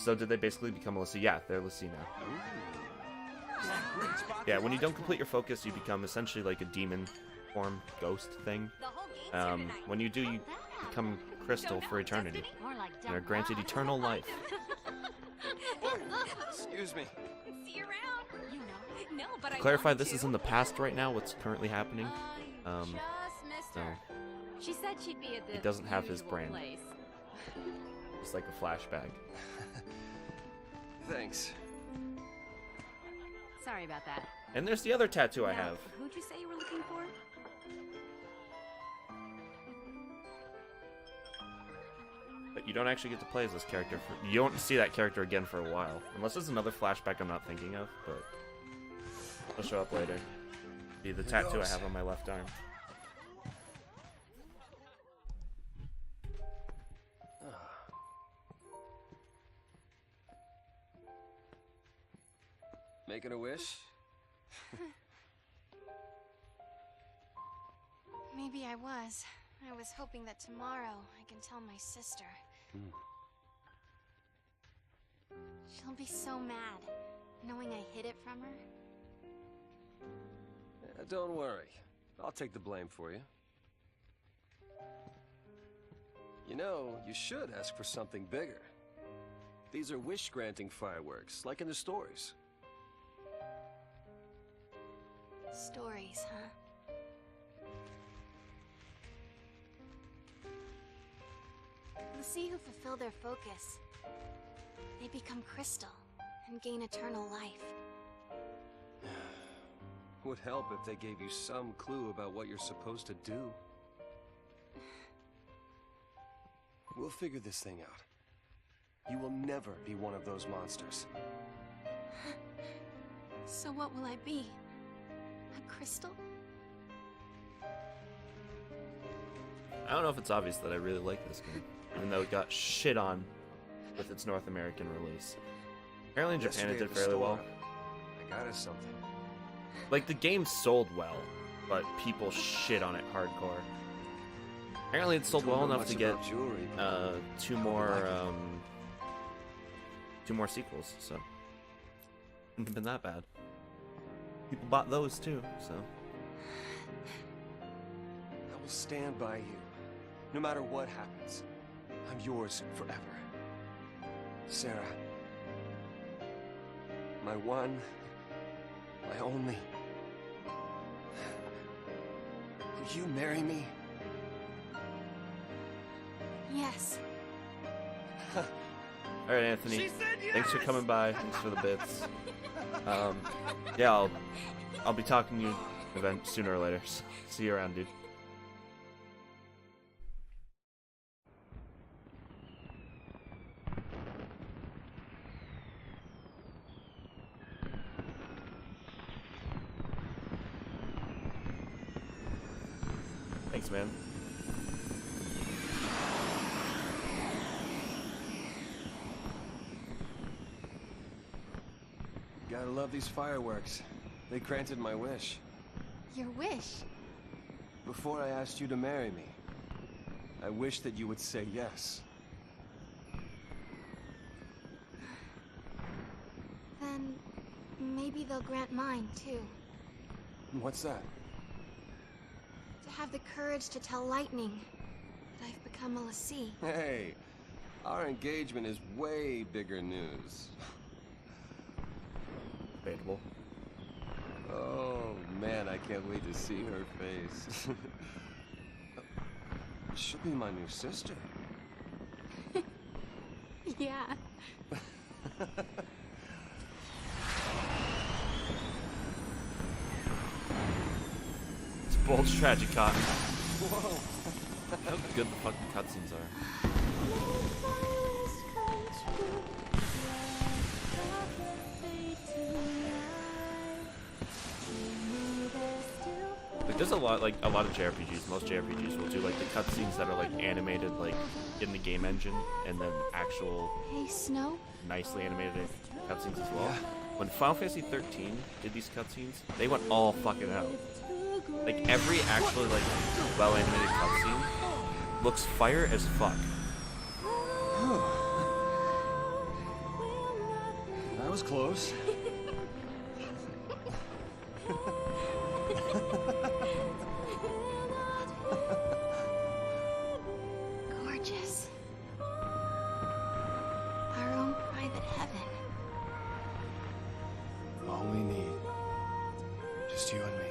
Speaker 9: So did they basically become a l'Cie? Yeah, they're l'Cie now. Yeah, when you don't complete your focus, you become essentially like a demon form ghost thing. When you do, you become crystal for eternity. You're granted eternal life.
Speaker 6: Excuse me.
Speaker 3: See you around. You know, no, but
Speaker 9: To clarify, this is in the past right now, what's currently happening.
Speaker 8: Just missed her. She said she'd be at the
Speaker 9: He doesn't have his
Speaker 8: usual
Speaker 9: brand.
Speaker 8: place.
Speaker 9: It's like a flashback.
Speaker 6: Thanks.
Speaker 8: Sorry about that.
Speaker 9: And there's the other tattoo I
Speaker 8: Now,
Speaker 9: have.
Speaker 8: Who'd you say you were looking for?
Speaker 9: But you don't actually get to play as this character. You don't see that character again for a while. Unless there's another flashback I'm not thinking of, but it'll show up later. Be the tattoo I have on my left arm.
Speaker 6: Making a wish?
Speaker 10: Maybe I was. I was hoping that tomorrow I can tell my sister. She'll be so mad, knowing I hid it from her.
Speaker 6: Don't worry. I'll take the blame for you. You know, you should ask for something bigger. These are wish-granting fireworks, like in the stories.
Speaker 10: Stories, huh? l'Cie who fulfill their focus, they become crystal and gain eternal life.
Speaker 6: Would help if they gave you some clue about what you're supposed to do. We'll figure this thing out. You will never be one of those monsters.
Speaker 10: So what will I be? A crystal?
Speaker 9: I don't know if it's obvious that I really like this game, even though it got shit on with its North American release. Apparently in Japan it did fairly well.
Speaker 6: I got us something.
Speaker 9: Like, the game sold well, but people shit on it hardcore. Apparently it sold well enough to get two more sequels, so wouldn't have been that bad. People bought those too, so.
Speaker 6: I will stand by you, no matter what happens. I'm yours forever. Sarah. My one, my only. Will you marry me?
Speaker 10: Yes.
Speaker 9: Alright, Anthony. Thanks for coming by. Thanks for the bits. Yeah, I'll be talking to you sooner or later. See you around, dude. Thanks, man.
Speaker 6: Gotta love these fireworks. They granted my wish.
Speaker 10: Your wish?
Speaker 6: Before I asked you to marry me, I wished that you would say yes.
Speaker 10: Maybe they'll grant mine, too.
Speaker 6: What's that?
Speaker 10: To have the courage to tell Lightning that I've become a Lassie.
Speaker 6: Hey, our engagement is way bigger news.
Speaker 9: Debatable.
Speaker 6: Oh, man, I can't wait to see her face. She'll be my new sister.
Speaker 10: Yeah.
Speaker 9: It's a bold strategy, Cotton.
Speaker 6: Whoa.
Speaker 9: How good the fucking cutscenes are. Like, there's a lot of JRPGs. Most JRPGs will do like the cutscenes that are like animated, like in the game engine, and then actual
Speaker 10: Hey, Snow?
Speaker 9: nicely animated cutscenes as well. When Final Fantasy 13 did these cutscenes, they went all fucking out. Like every actually like well animated cutscene looks fire as fuck.
Speaker 6: That was close.
Speaker 10: Gorgeous. Our own private heaven.
Speaker 6: All we need. Just you and me.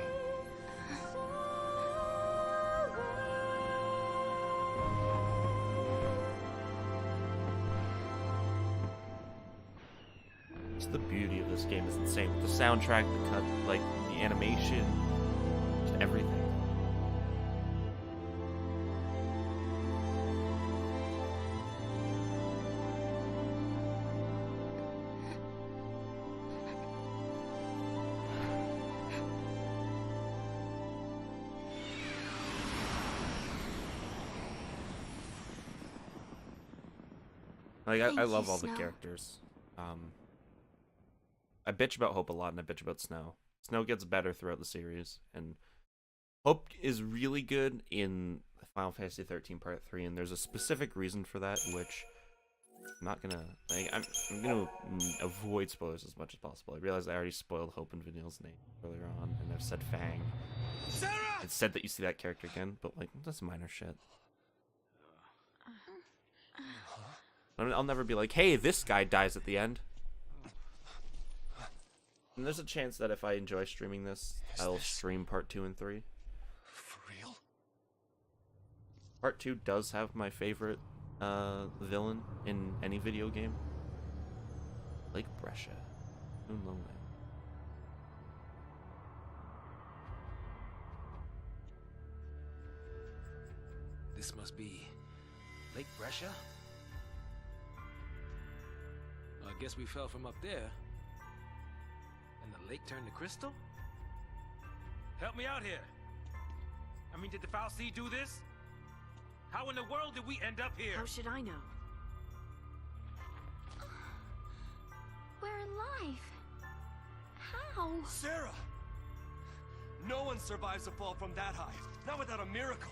Speaker 9: Just the beauty of this game is insane. The soundtrack, the cut, like the animation, just everything. Like I love all the characters. I bitch about Hope a lot, and I bitch about Snow. Snow gets better throughout the series, and Hope is really good in Final Fantasy 13 Part 3, and there's a specific reason for that, which I'm not gonna. Like, I'm gonna avoid spoilers as much as possible. I realize I already spoiled Hope and Vanille's name earlier on, and I've said Fang.
Speaker 2: Sarah!
Speaker 9: It's said that you see that character again, but like that's minor shit. I mean, I'll never be like, hey, this guy dies at the end. And there's a chance that if I enjoy streaming this, I'll stream Part 2 and 3.
Speaker 6: For real?
Speaker 9: Part 2 does have my favorite villain in any video game. Lake Brescia. Moon Lonely.
Speaker 2: This must be Lake Brescia? Well, I guess we fell from up there. And the lake turned to crystal? Help me out here. I mean, did the Foul Sea do this? How in the world did we end up here?
Speaker 3: How should I know?
Speaker 10: We're alive. How?
Speaker 6: Sarah! No one survives a fall from that high. Not without a miracle.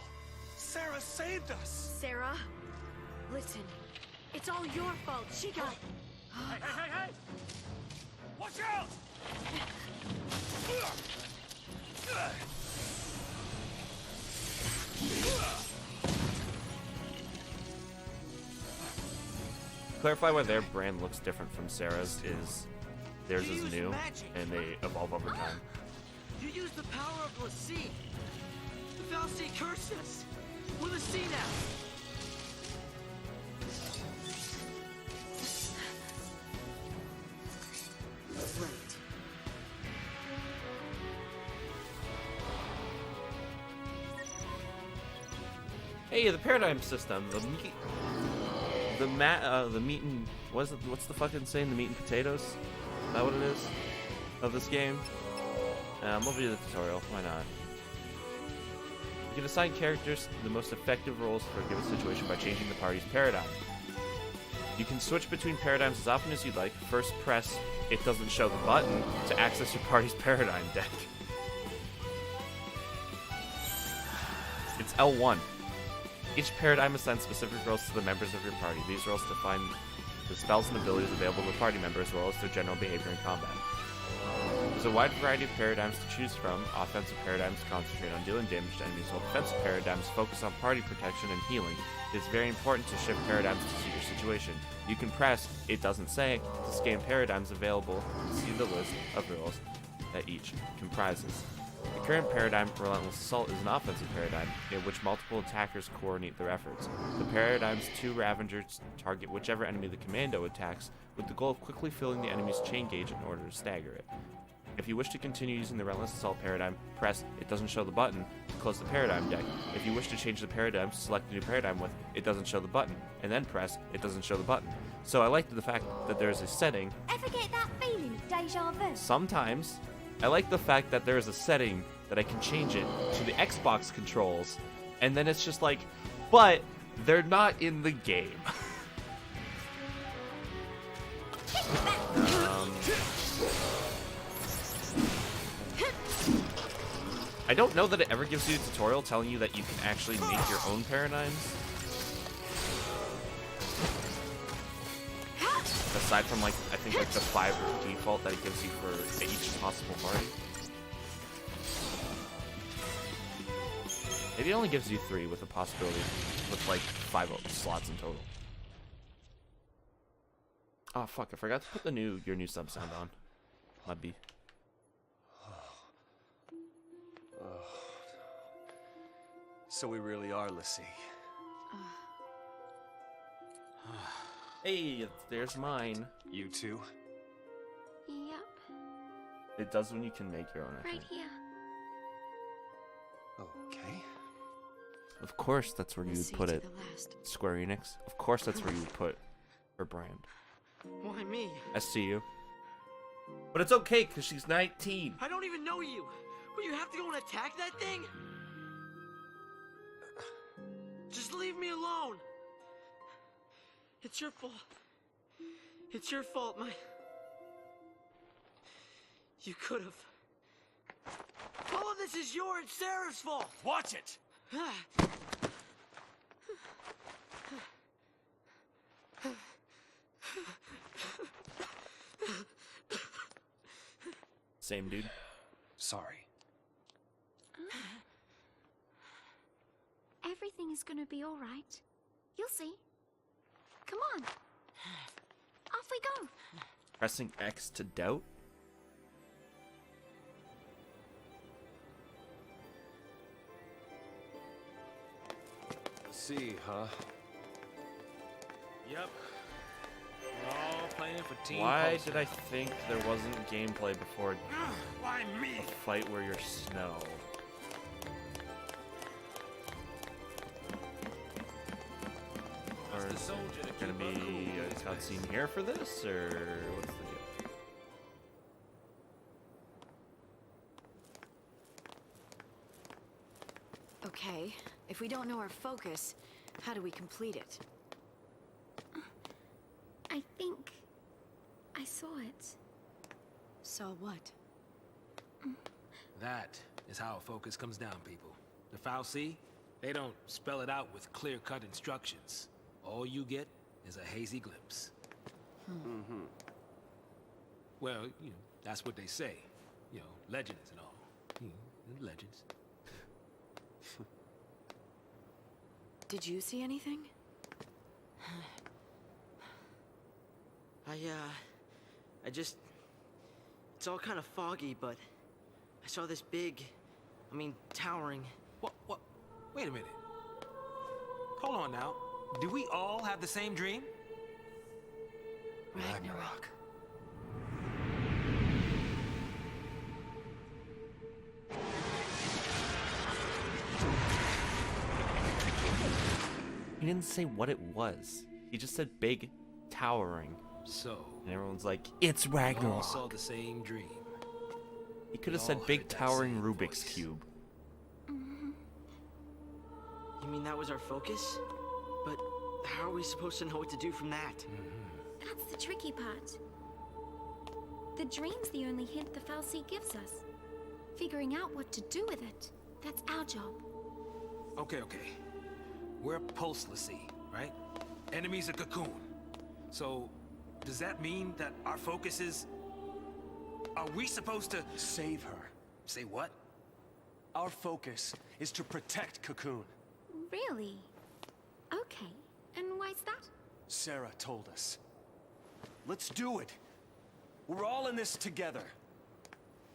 Speaker 6: Sarah saved us!
Speaker 3: Sarah, listen. It's all your fault. She got...
Speaker 2: Hey, hey, hey, hey! Watch out!
Speaker 9: Clarify why their brand looks different from Sarah's is theirs is new and they evolve over time.
Speaker 11: You use the power of Lassie. The Foul Sea cursed us. We're Lassie now.
Speaker 3: Right.
Speaker 9: Hey, the paradigm system, the meat and what's the fucking saying? The meat and potatoes? Is that what it is of this game? We'll do the tutorial. Why not? You can assign characters the most effective roles for a given situation by changing the party's paradigm. You can switch between paradigms as often as you'd like. First press "It doesn't show the button" to access your party's paradigm deck. It's L1. Each paradigm assigns specific roles to the members of your party. These roles define the spells and abilities available to party members, as well as their general behavior in combat. The There's a wide variety of paradigms to choose from. Offensive paradigms concentrate on dealing damage to enemies, while defensive paradigms focus on party protection and healing. It is very important to shift paradigms to suit your situation. You can press "It doesn't say" to scan paradigms available and see the list of roles that each comprises. The current paradigm, Relentless Assault, is an offensive paradigm in which multiple attackers coordinate their efforts. The paradigm's 2 Ravengers target whichever enemy the commando attacks, with the goal of quickly filling the enemy's chain gauge in order to stagger it. If you wish to continue using the Relentless Assault paradigm, press "It doesn't show the button" to close the paradigm deck. If you wish to change the paradigm to select a new paradigm with "It doesn't show the button," and then press "It doesn't show the button." So I like the fact that there's a setting.
Speaker 8: Ever get that feeling of deja vu?
Speaker 9: Sometimes. I like the fact that there is a setting that I can change it to the Xbox controls, and then it's just like, but they're not in the game. I don't know that it ever gives you a tutorial telling you that you can actually make your own paradigms. Aside from, like, I think, like, the 5 default that it gives you for each possible party. Maybe it only gives you 3 with a possibility with, like, 5 slots in total. Oh, fuck, I forgot to put your new sub sound on. Mudby.
Speaker 6: So we really are Lassie.
Speaker 9: Hey, there's mine.
Speaker 6: You too?
Speaker 10: Yep,
Speaker 9: It does when you can make your own, I
Speaker 10: right
Speaker 9: think.
Speaker 10: here.
Speaker 6: Okay.
Speaker 9: Of course that's where you would put it. Square Enix. Of course that's where you would put her brand.
Speaker 11: Why me?
Speaker 9: SCU. But it's okay, because she's 19.
Speaker 11: I don't even know you. Will you have to go and attack that thing? Just leave me alone. It's your fault. It's your fault, You could have. All of this is your and Sarah's fault.
Speaker 6: Watch it!
Speaker 9: Same dude.
Speaker 6: Sorry.
Speaker 10: Everything is gonna be all right. You'll see. Come on. Off we go.
Speaker 9: Pressing X to doubt?
Speaker 6: See, huh?
Speaker 2: Yep. We're all playing for Team
Speaker 9: Why
Speaker 2: Pulsar.
Speaker 9: did I think there wasn't gameplay before
Speaker 2: Why me?
Speaker 9: a fight where you're snow? Or is it gonna be a cutscene here for this, or what's the deal?
Speaker 3: Okay, if we don't know our focus, how do we complete it?
Speaker 10: I think I saw it.
Speaker 3: Saw what?
Speaker 2: That is how a focus comes down, people. The Fal'Cie, they don't spell it out with clear-cut instructions. All you get is a hazy glimpse.
Speaker 6: Mm-hmm.
Speaker 2: Well, you know, that's what they say. You know, legends and all. Legends.
Speaker 3: Did you see anything?
Speaker 11: I just... It's all kind of foggy, but I saw this big, towering...
Speaker 2: What? Wait a minute. Hold on now. Do we all have the same dream?
Speaker 6: Ragnarok.
Speaker 9: He didn't say what it was. He just said big, towering.
Speaker 2: So...
Speaker 9: And everyone's like, it's
Speaker 2: We all
Speaker 9: Ragnarok.
Speaker 2: saw the same dream.
Speaker 9: He could have
Speaker 2: We
Speaker 9: said
Speaker 2: all
Speaker 9: big,
Speaker 2: heard that
Speaker 9: towering
Speaker 2: same
Speaker 9: Rubik's
Speaker 2: voice.
Speaker 9: Cube.
Speaker 11: You mean that was our focus? But how are we supposed to know what to do from that?
Speaker 10: That's the tricky part. The dream's the only hint the Fal'Cie gives us. Figuring out what to do with it, that's our job.
Speaker 2: Okay. We're Pulse Lassie, right? Enemy's a Cocoon. So, does that mean that our focus is... Are we supposed to
Speaker 6: save her?
Speaker 2: Say what?
Speaker 6: Our focus is to protect Cocoon.
Speaker 10: Really? Okay. And why's that?
Speaker 6: Sarah told us. Let's do it. We're all in this together.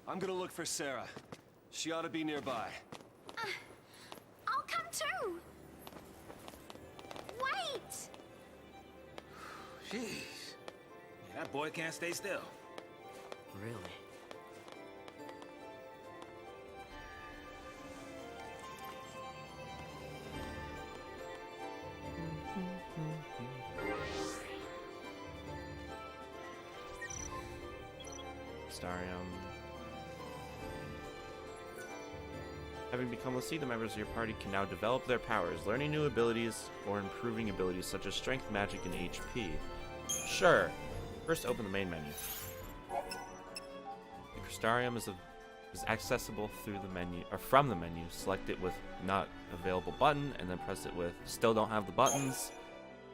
Speaker 6: I'm gonna look for Sarah. She ought to be nearby.
Speaker 10: I'll come too. Wait!
Speaker 2: Jeez. Yeah, that boy can't stay still.
Speaker 5: Really?
Speaker 9: Starium. Having become Lassie, the members of your party can now develop their powers, learning new abilities or improving abilities such as strength, magic, and HP. Sure. First, open the main menu. The Crystarium is accessible through the menu or from the menu. Select it with not available button, and then press it with still don't have the buttons.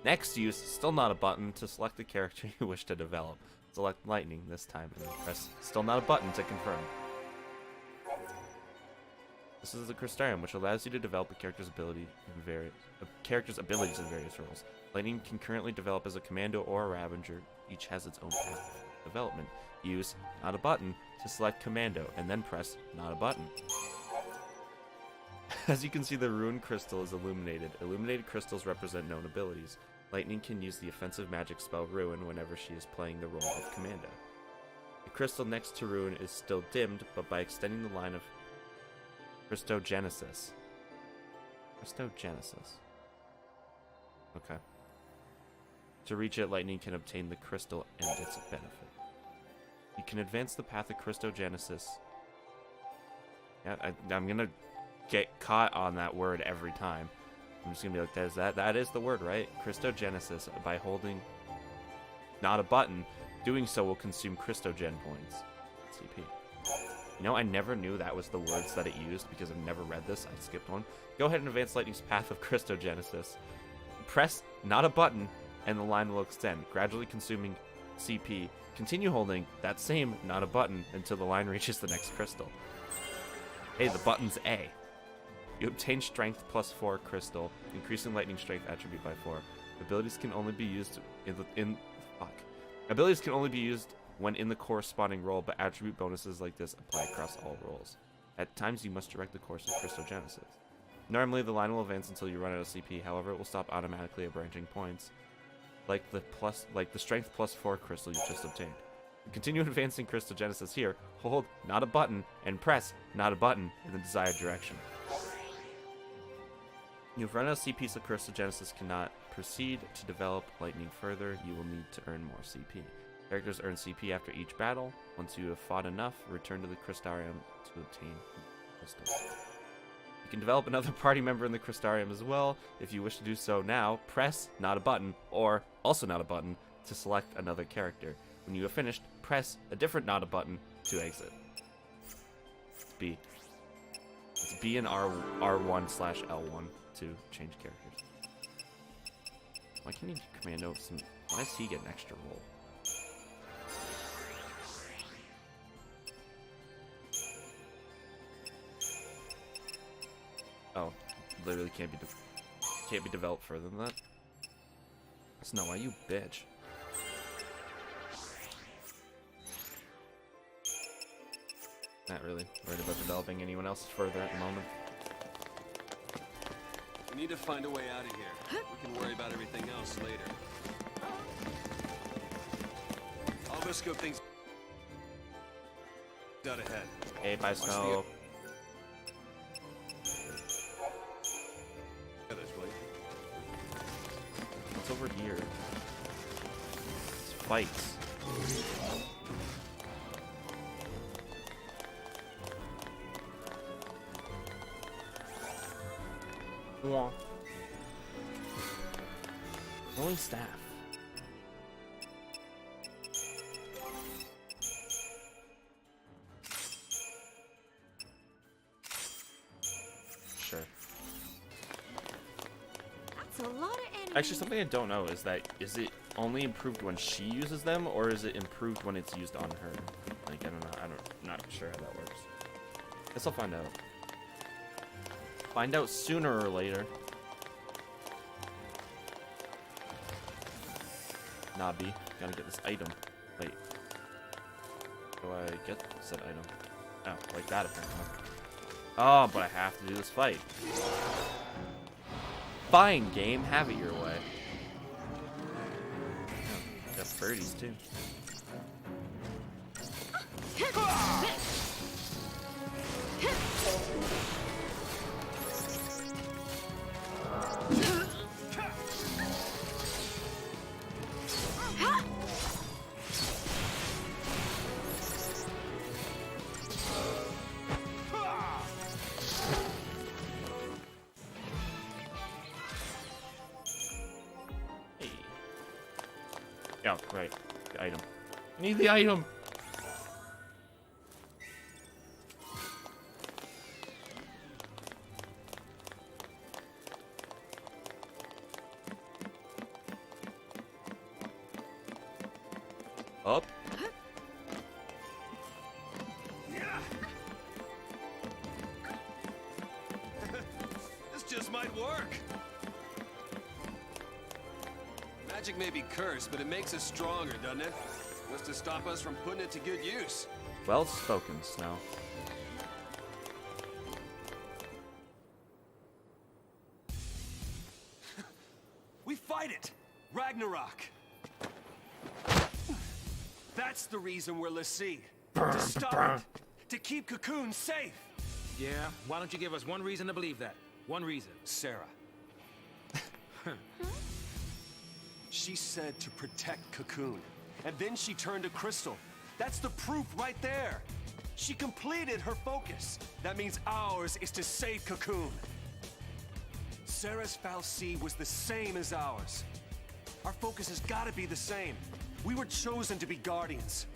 Speaker 9: Next, use still not a button to select the character you wish to develop. Select lightning this time, and then press still not a button to confirm. This is the Crystarium, which allows you to develop a character's abilities in various roles. Lightning can currently develop as a commando or a Ravager. Each has its own path of development. Use not a button to select commando, and then press not a button. As you can see, the ruined crystal is illuminated. Illuminated crystals represent known abilities. Lightning can use the offensive magic spell Ruin whenever she is playing the role of commando. The crystal next to Ruin is still dimmed, but by extending the line of Christogenesis. Okay. To reach it, Lightning can obtain the crystal and its benefit. You can advance the path of Christogenesis. Yeah, I'm gonna get caught on that word every time. I'm just gonna be like, that is the word, right? Christogenesis by holding not a button. Doing so will consume Christogen points. CP. You know, I never knew that was the words that it used because I've never read this. I skipped one. Go ahead and advance Lightning's path of Christogenesis. Press not a button and the line will extend, gradually consuming CP. Continue holding that same not a button until the line reaches the next crystal. Hey, the button's A. You obtain strength +4 crystal, increasing lightning strength attribute by 4. Abilities can only be used Abilities can only be used when in the corresponding role, but attribute bonuses like this apply across all roles. At times, you must direct the course of Christogenesis. Normally, the line will advance until you run out of CP. However, it will stop automatically at branching points, like the strength +4 crystal you just obtained. Continue advancing Christogenesis here. Hold not a button and press not a button in the desired direction. You've run out of CP, so Christogenesis cannot proceed. To develop Lightning further, you will need to earn more CP. Characters earn CP after each battle. Once you have fought enough, return to the Crystarium to obtain crystals. You can develop another party member in the Crystarium as well. If you wish to do so now, press not a button, or also not a button, to select another character. When you have finished, press a different not a button to exit. It's B. It's B and R1/L1 to change characters. Why can't he do commando? Why does he get an extra roll? Oh, literally can't be developed further than that. Snow, why you bitch? Not really worried about developing anyone else further at the moment.
Speaker 6: We need to find a way out of here. We can worry about everything else later. I'll go scope things out ahead.
Speaker 9: Hey, bye, Snow. What's over here? It's fights. Rolling staff. Sure.
Speaker 10: That's a lot of enemies.
Speaker 9: Actually, something I don't know is it only improved when she uses them, or is it improved when it's used on her? think. I don't know. I'm not sure how that works. Guess I'll find out. Find out sooner or later. Nabi, gotta get this item. Wait. Do I get said item? Oh, like that apparently. Oh, but I have to do this fight. Fine, game. Have it your way. Oh, got birdies, too. Oh, right. The item. I need the item! Up.
Speaker 6: This just might work. Magic may be cursed, but it makes us stronger, doesn't it? What's to stop us from putting it to good use?
Speaker 9: Well spoken, Snow.
Speaker 6: We fight it! Ragnarok! That's the reason we're Lassie. To stop it! To keep Cocoon safe!
Speaker 2: Yeah? Why don't you give us one reason to believe that? One reason.
Speaker 6: Sarah. She said to protect Cocoon. And then she turned to Crystal. That's the proof right there. She completed her focus. That means ours is to save Cocoon. Sarah's fal'Cie was the same as ours. Our focus has got to be the same. We were chosen to be guardians.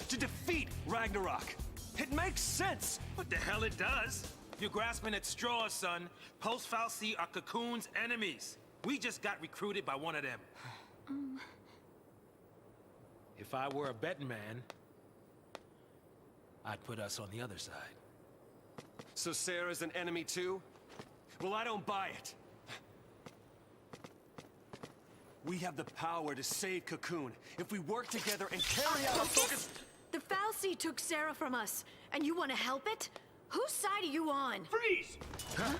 Speaker 6: To defeat Ragnarok. It makes sense.
Speaker 2: What the hell it does? You're grasping at straws, son. Post fal'Cie are Cocoon's enemies. We just got recruited by one of them. If I were a betting man, I'd put us on the other side.
Speaker 6: So Sarah's an enemy too? Well, I don't buy it. We have the power to save Cocoon if we work together and carry out our focus.
Speaker 3: The fal'Cie took Sarah from us, and you want to help it? Whose side are you on?
Speaker 4: Freeze!
Speaker 6: Huh?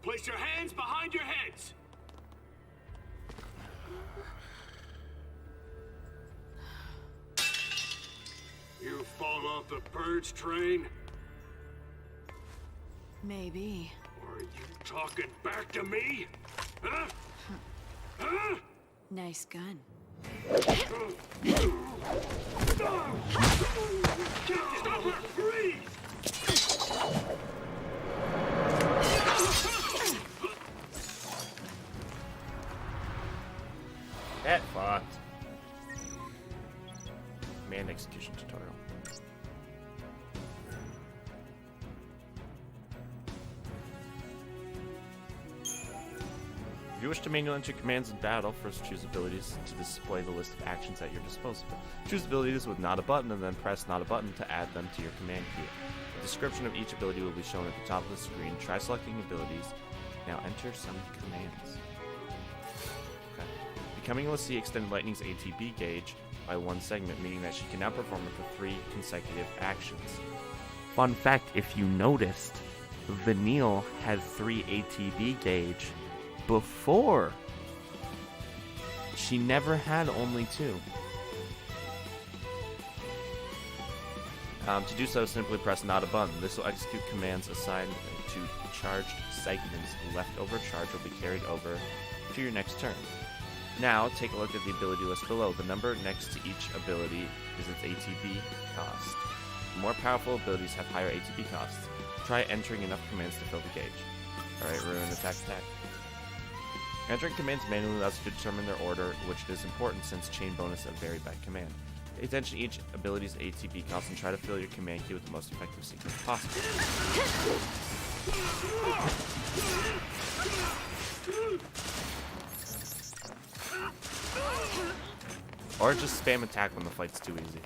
Speaker 4: Place your hands behind your heads! You've fallen off the purge train?
Speaker 3: Maybe.
Speaker 4: Are you talking back to me? Huh? Huh?
Speaker 3: Nice gun.
Speaker 4: Stop her! Freeze!
Speaker 9: Get fucked. Command execution tutorial. If you wish to manually enter commands in battle, first choose abilities to display the list of actions at your disposal. Choose abilities with not a button and then press not a button to add them to your command queue. A description of each ability will be shown at the top of the screen. Try selecting abilities. Now enter some commands. Okay. Becoming Lassie extended Lightning's ATB gauge by one segment, meaning that she can now perform it for 3 consecutive actions. Fun fact, if you noticed, Vanille had 3 ATB gauge before. She never had only 2. To do so, simply press not a button. This will execute commands assigned to charged segments. Leftover charge will be carried over to your next turn. Now, take a look at the ability list below. The number next to each ability is its ATB cost. The more powerful abilities have higher ATB costs. Try entering enough commands to fill the gauge. Alright, ruin, attack. Entering commands manually allows you to determine their order, which is important since chain bonus vary by command. Pay attention to each ability's ATB cost and try to fill your command queue with the most effective sequence possible. Or just spam attack when the fight's too easy.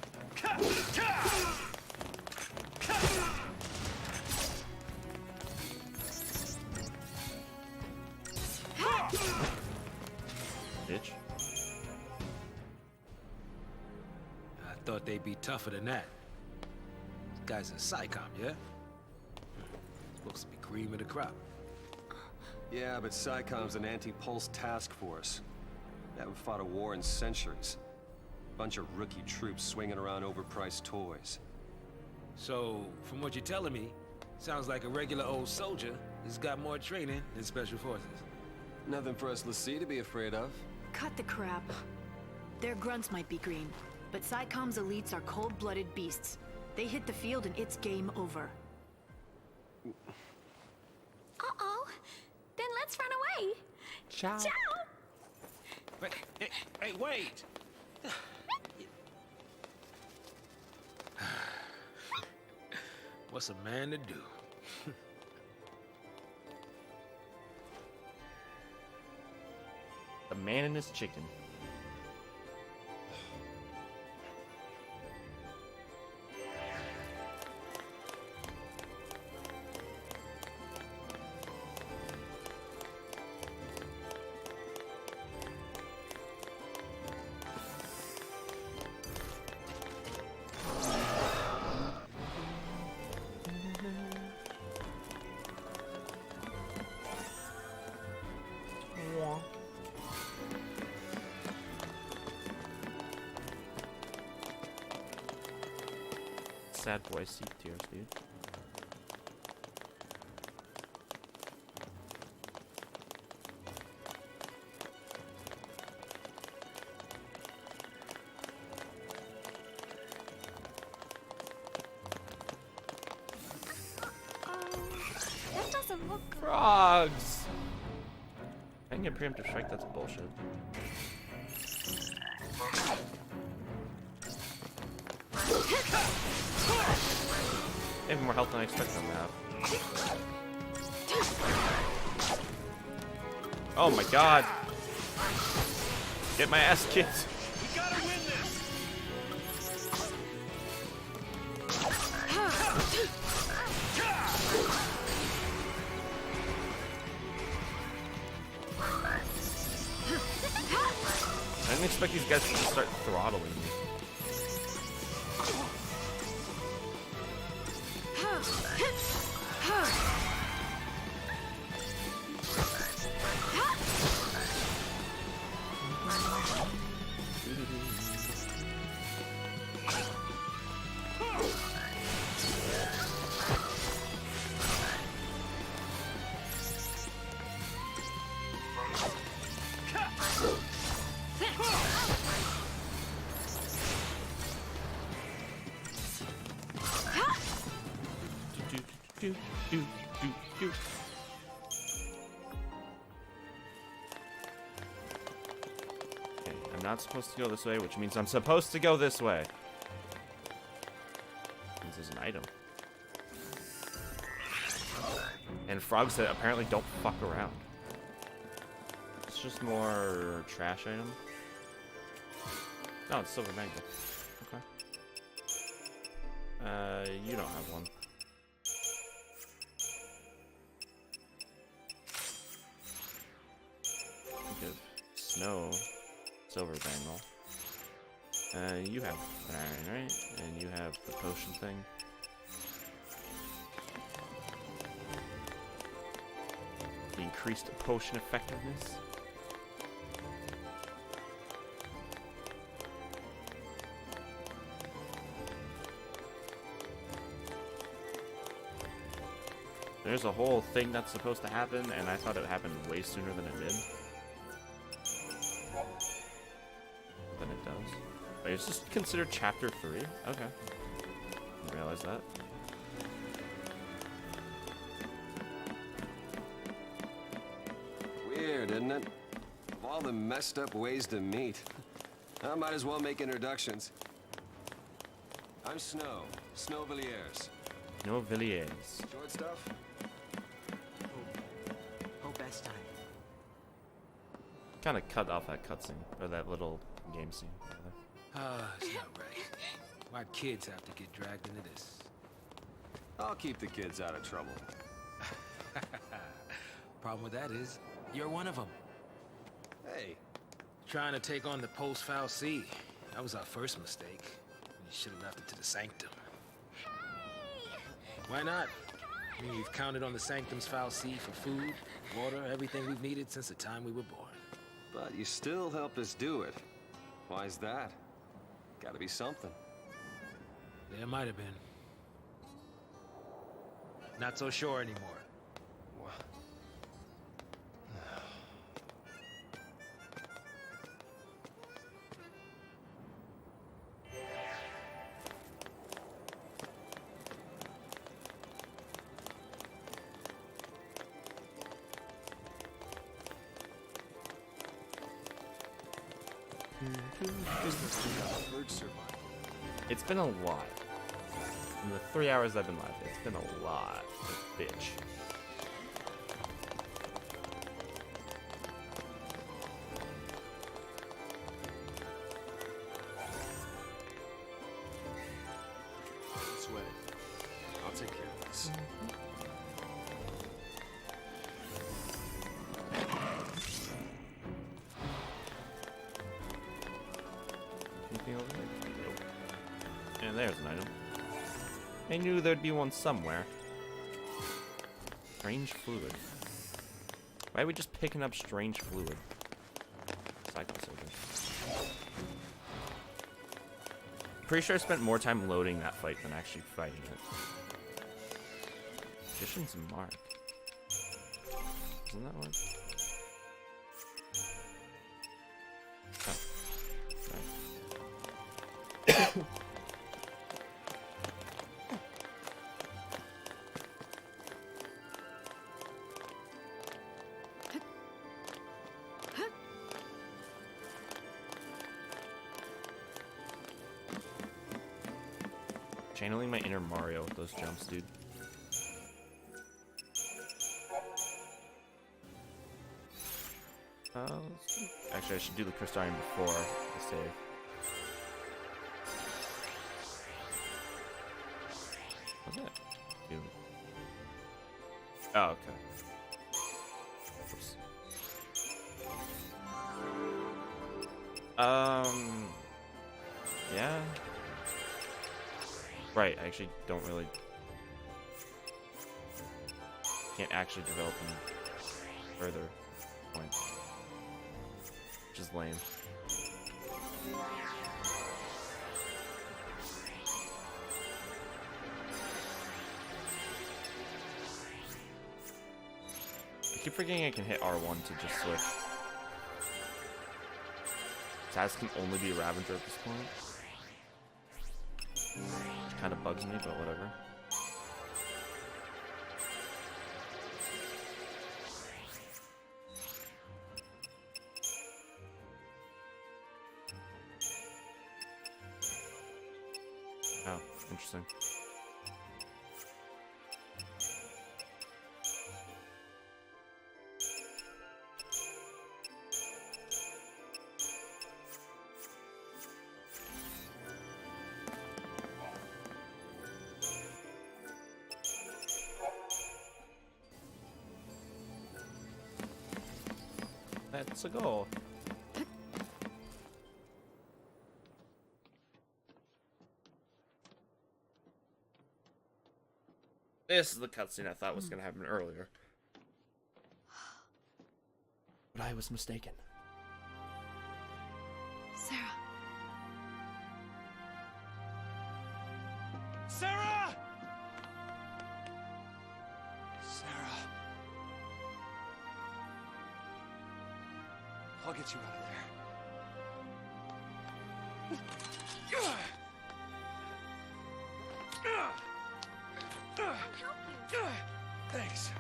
Speaker 9: Bitch.
Speaker 2: I thought they'd be tougher than that. This guy's a SciComm, yeah? Supposed to be cream of the crop.
Speaker 6: Yeah, but SciComm's an anti-pulse task force. They haven't fought a war in centuries. Bunch of rookie troops swinging around overpriced toys.
Speaker 2: So, from what you're telling me, sounds like a regular old soldier has got more training than special forces.
Speaker 6: Nothing for us Lassie to be afraid of.
Speaker 14: Cut the crap. Their grunts might be green, but SciComm's elites are cold-blooded beasts. They hit the field and it's game over.
Speaker 10: Uh-oh. Then let's run away.
Speaker 9: Ciao.
Speaker 10: Ciao.
Speaker 2: But, hey, wait! What's a man to do?
Speaker 9: The man and his chicken. Sad boy seat tears, dude.
Speaker 10: That doesn't look good.
Speaker 9: Frogs! I can get preemptive strike, that's bullshit. They have more health than I expect them to have. Oh my god! Get my ass kicked!
Speaker 4: We gotta win this!
Speaker 9: I didn't expect these guys to start throttling me. Okay, I'm not supposed to go this way, which means I'm supposed to go this way. This is an item. And frogs that apparently don't fuck around. It's just more trash item. No, it's silver magnet. Okay. You don't have one. Think of snow, silver bangle. You have iron, right? And you have the potion thing. The increased potion effectiveness. There's a whole thing that's supposed to happen, and I thought it happened way sooner than it did. Than it does. Wait, it's just considered chapter 3? Okay. Didn't realize that.
Speaker 6: Weird, isn't it? Of all the messed up ways to meet, I might as well make introductions. I'm Snow. Snow Villiers.
Speaker 9: No Villiers.
Speaker 6: Short stuff?
Speaker 5: Oh, best time.
Speaker 9: Kind of cut off that cutscene, or that little game scene. Rather.
Speaker 2: Ah, it's not right. Why'd kids have to get dragged into this?
Speaker 6: I'll keep the kids out of trouble.
Speaker 2: Problem with that is, you're one of them.
Speaker 6: Hey.
Speaker 2: Trying to take on the post-foul C. That was our first mistake. You should have left it to the Sanctum. Why not? I mean, we've counted on the Sanctum's foul C for food, water, everything we've needed since the time we were born.
Speaker 6: But you still helped us do it. Why's that? Gotta be something.
Speaker 2: There might have been. Not so sure anymore.
Speaker 9: It's been a lot. In the 3 hours I've been live, it's been a lot, bitch.
Speaker 6: Sweat. I'll take care of this.
Speaker 9: Anything over there? Nope. And there's an item. I knew there'd be one somewhere. Strange fluid. Why are we just picking up strange fluid? Psycho soldier. Pretty sure I spent more time loading that fight than actually fighting it. Magician's Mark. Isn't that one? Channeling my inner Mario with those jumps, dude. Actually, I should do the crystalline before I save. What's that? Dude. Oh, okay. Oops. Yeah. Right, I actually don't really... Can't actually develop them further point. Which is lame. I keep forgetting I can hit R1 to just switch. Taz can only be a Ravager at this point. Which kind of bugs me, but whatever. Oh, interesting. Let's go. This is the cutscene I thought was going to happen earlier. But I was mistaken.
Speaker 3: Sarah.
Speaker 6: Sarah! Sarah. I'll get you out of there. Thanks.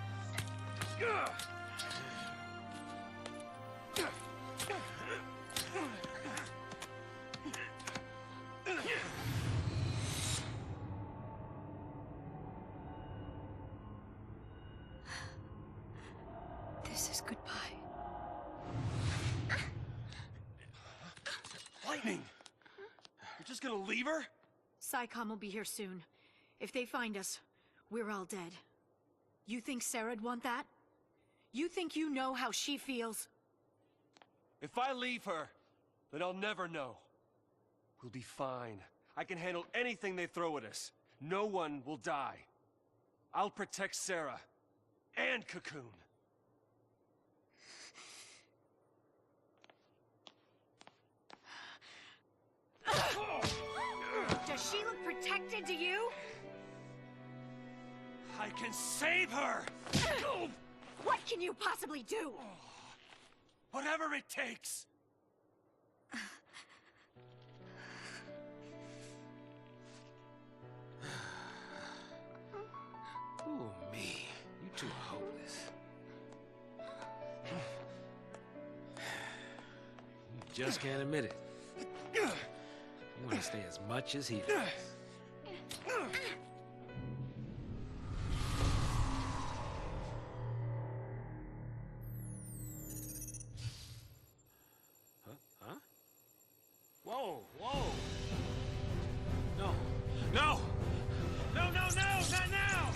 Speaker 3: This is goodbye.
Speaker 6: Lightning! just gonna leave her?
Speaker 14: SciComm will be here soon. If they find us, we're all dead. You think Sarah'd want that? You think you know how she feels?
Speaker 6: If I leave her, then I'll never know. We'll be fine. I can handle anything they throw at us. No one will die. I'll protect Sarah. And Cocoon.
Speaker 3: Does she look protected to you?
Speaker 6: I can save her!
Speaker 3: What can you possibly do?
Speaker 6: Whatever it takes!
Speaker 2: Ooh, me. You two are hopeless. You just can't admit it. You want to stay as much as he does. Huh? Whoa, whoa! No, no! No, no, no! Not now!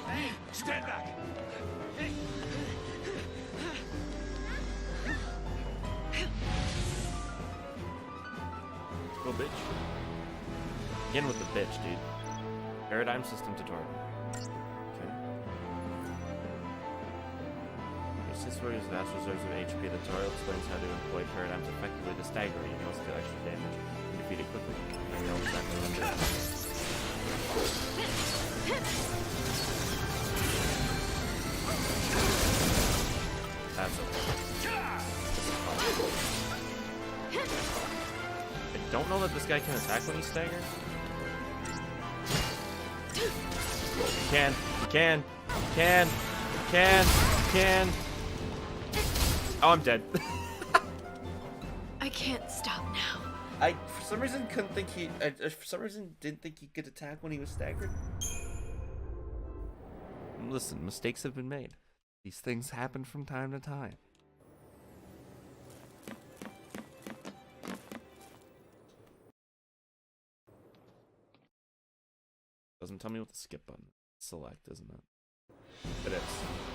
Speaker 6: Hey, stand back!
Speaker 9: Go, bitch. Begin with the bitch, dude. Paradigm system tutorial. Okay. Assist warriors with vast reserves of HP. The tutorial explains how to employ paradigms effectively to stagger you. You can also deal extra damage and defeat it quickly. I know exactly what I'm doing. That's okay. This is fun. I don't know that this guy can attack when he's staggered. Can. Oh, I'm dead.
Speaker 14: I can't stop now.
Speaker 9: I, for some reason, couldn't think he. For some reason, didn't think he could attack when he was staggered. Listen, mistakes have been made. These things happen from time to time. Doesn't tell me what the skip button is. Select, isn't it? It is.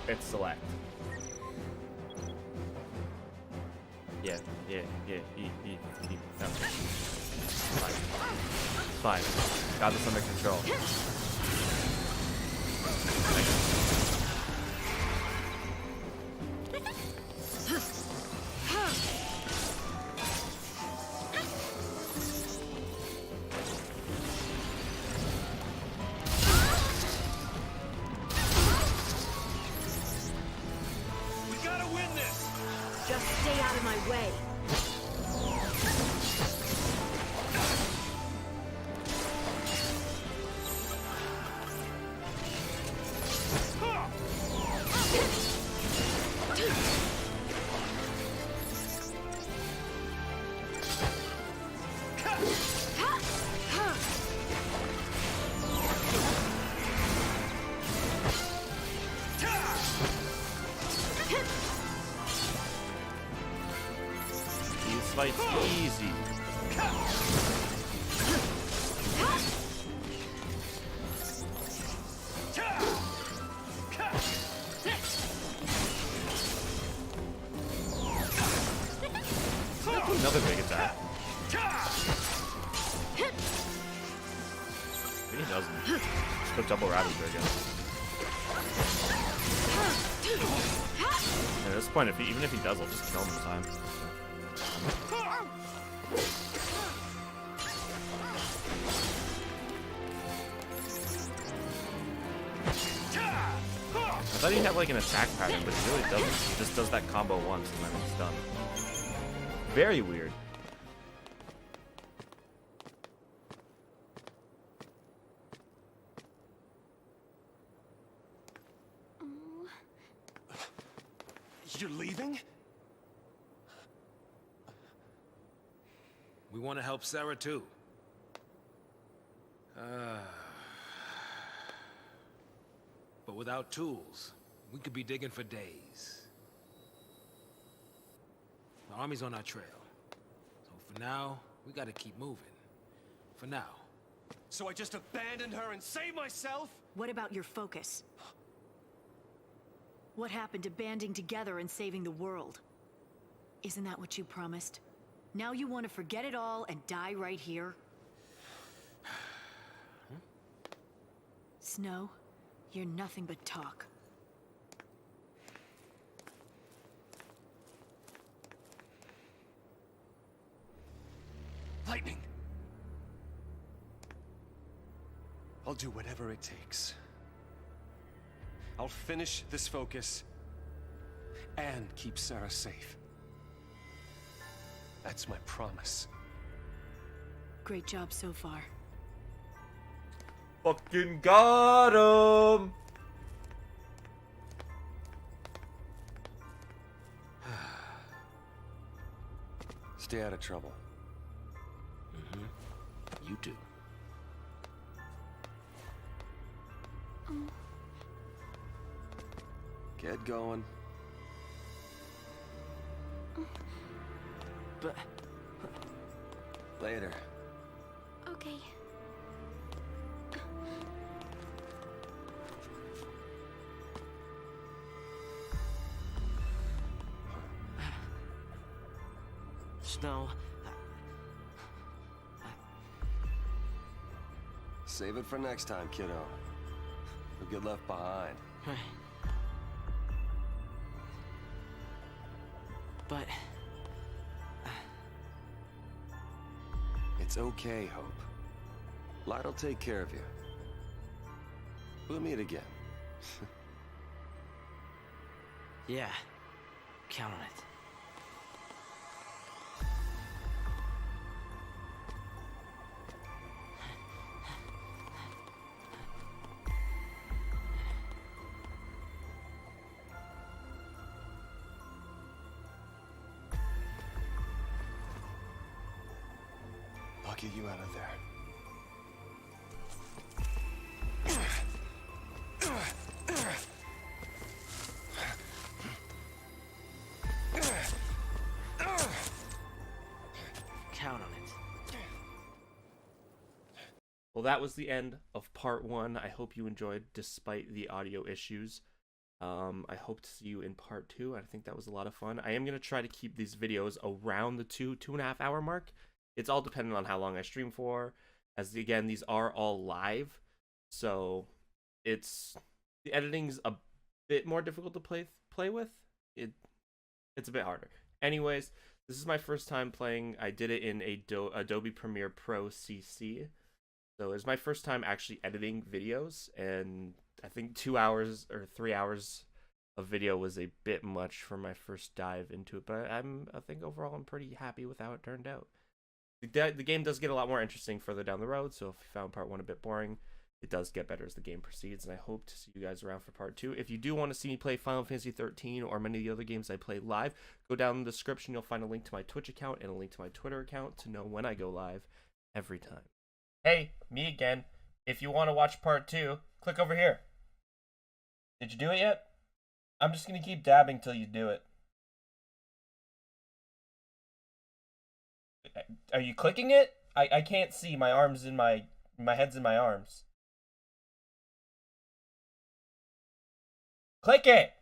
Speaker 9: It's select. Yeah. No. Fine. Got this under control. Fight's easy. Another big attack. Maybe he doesn't. Just go double Ravager again. At this point, even if he does, I'll just kill him in time. I thought he'd have like an attack pattern, but he really doesn't. He just does that combo once and then it's done. Very weird.
Speaker 6: You're leaving?
Speaker 2: We want to help Sarah too. But without tools, we could be digging for days. The army's on our trail. So for now, we gotta keep moving. For now.
Speaker 6: So I just abandoned her and saved myself?
Speaker 14: What about your focus? What happened to banding together and saving the world? Isn't that what you promised? Now you want to forget it all and die right here? Snow, you're nothing but talk.
Speaker 6: Lightning! I'll do whatever it takes. I'll finish this focus and keep Sarah safe. That's my promise.
Speaker 14: Great job so far.
Speaker 9: Fucking got him!
Speaker 6: Stay out of trouble.
Speaker 2: You too.
Speaker 6: Get going.
Speaker 11: But...
Speaker 6: Later.
Speaker 10: Okay.
Speaker 11: Snow...
Speaker 6: Save it for next time, kiddo. You'll get left behind.
Speaker 11: But...
Speaker 6: It's okay, Hope. Light'll take care of you. We'll meet again.
Speaker 11: yeah. Count on it.
Speaker 6: I'll get you out of there.
Speaker 11: Count on it.
Speaker 1: Well, that was the end of part 1. I hope you enjoyed despite the audio issues. I hope to see you in part 2. I think that was a lot of fun. I am going to try to keep these videos around the 2.5 hour mark. It's all dependent on how long I stream for, as again, these are all live, so the editing's a bit more difficult to play with. It's a bit harder. Anyways, this is my first time playing. I did it in Adobe Premiere Pro CC, so it's my first time actually editing videos, and I think 2 hours or 3 hours of video was a bit much for my first dive into it, but I think overall I'm pretty happy with how it turned out. The game does get a lot more interesting further down the road, so if you found part 1 a bit boring, it does get better as the game proceeds, and I hope to see you guys around for part 2. If you do want to see me play Final Fantasy 13 or many of the other games I play live, go down in the description. You'll find a link to my Twitch account and a link to my Twitter account to know when I go live every time. Hey, me again. If you want to watch part 2, click over here. Did you do it yet? I'm just going to keep dabbing till you do it. Are you clicking it? I can't see. My arms in my head's in my arms. Click it!